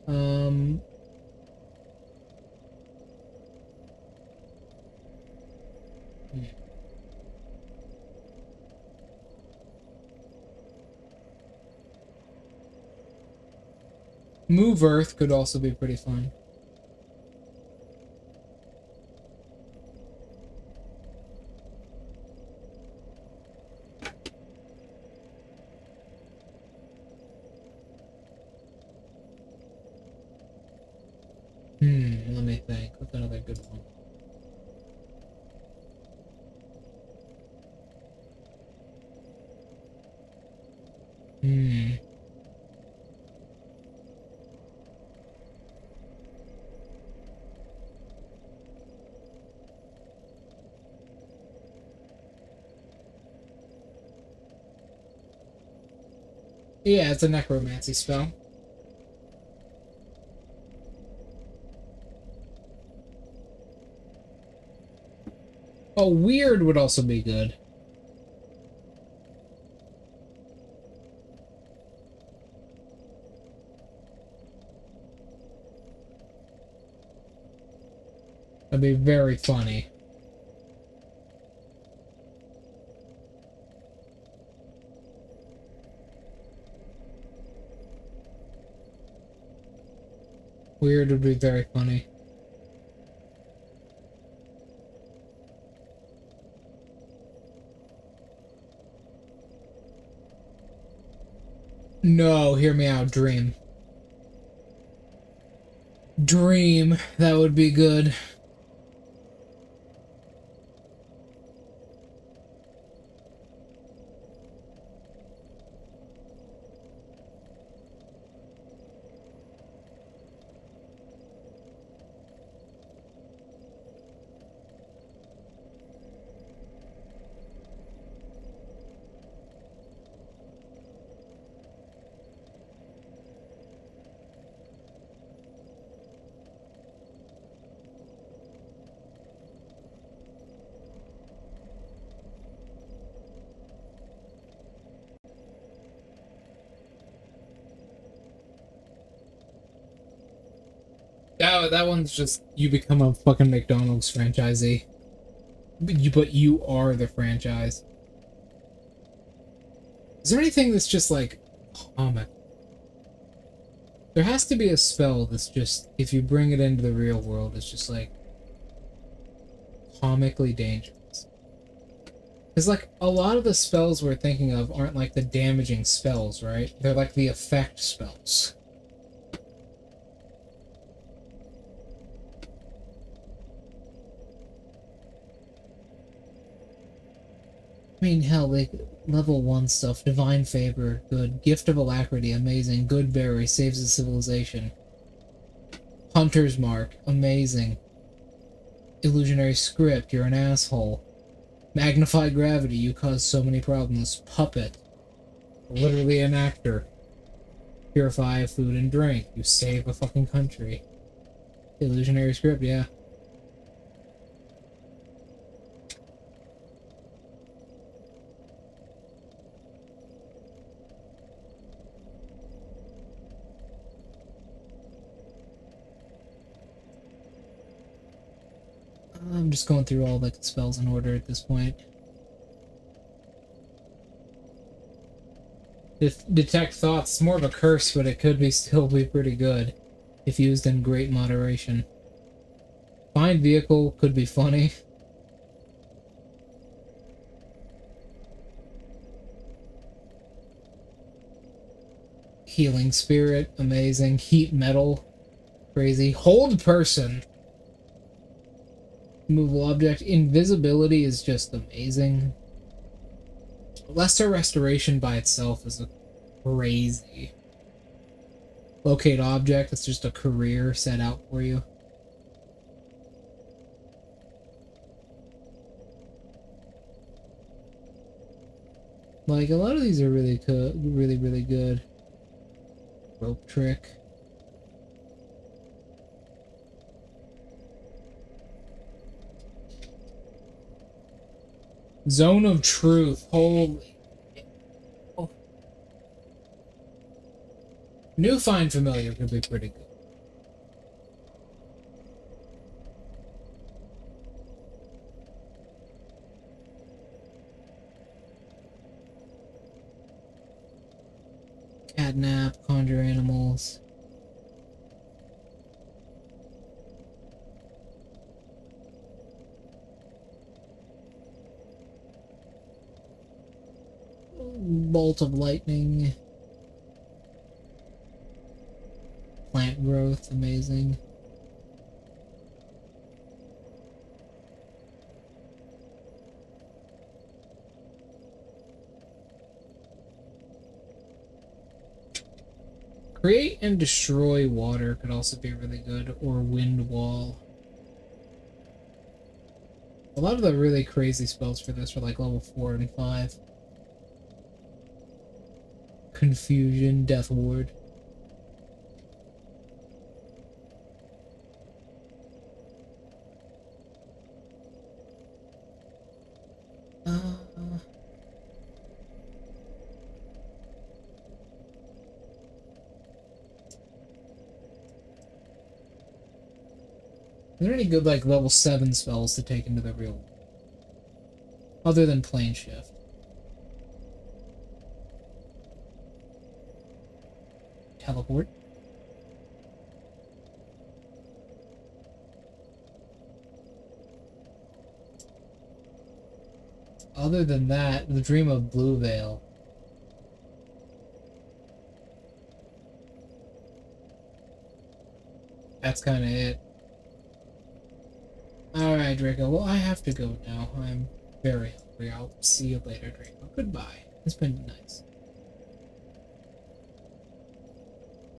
Move Earth could also be pretty fun. Let me think. What's another good one? Yeah, it's a necromancy spell. Oh, weird would also be good. That'd be very funny. Weird would be very funny. No, hear me out, Dream. Dream, that would be good. that one's just you become a fucking McDonald's franchisee. But you are the franchise. Is there anything that's just like comic? There has to be a spell that's just, if you bring it into the real world, it's just like comically dangerous. Because like a lot of the spells we're thinking of aren't like the damaging spells, right? They're like the effect spells. I mean, hell, like, level 1 stuff. Divine Favor, good. Gift of Alacrity, amazing. Good Berry, saves the civilization. Hunter's Mark, amazing. Illusionary Script, you're an asshole. Magnify Gravity, you cause so many problems. Puppet, literally an actor. Purify Food and Drink, you save a fucking country. Illusionary Script, yeah. I'm just going through all like the spells in order at this point. Detect Thoughts, it's more of a curse, but it could still be pretty good if used in great moderation. Find Vehicle could be funny. Healing Spirit, amazing. Heat Metal, crazy. Hold Person, movable object. Invisibility is just amazing. Lesser Restoration by itself is crazy. Locate Object, it's just a career set out for you. Like, a lot of these are really good, really good. Rope Trick. Zone of Truth. Holy. Oh. New Find Familiar could be pretty good. Catnap, Conjure Animals. Bolt of Lightning. Plant Growth, amazing. Create and Destroy Water could also be really good, or Wind Wall. A lot of the really crazy spells for this are like level 4 and 5. Confusion, Death Ward. Are there any good like level 7 spells to take into the real world? Other than Plane Shift. Teleport. Other than that, the Dream of Blue Veil. That's kind of it. Alright, Draco. Well, I have to go now. I'm very hungry. I'll see you later, Draco. Goodbye. It's been nice.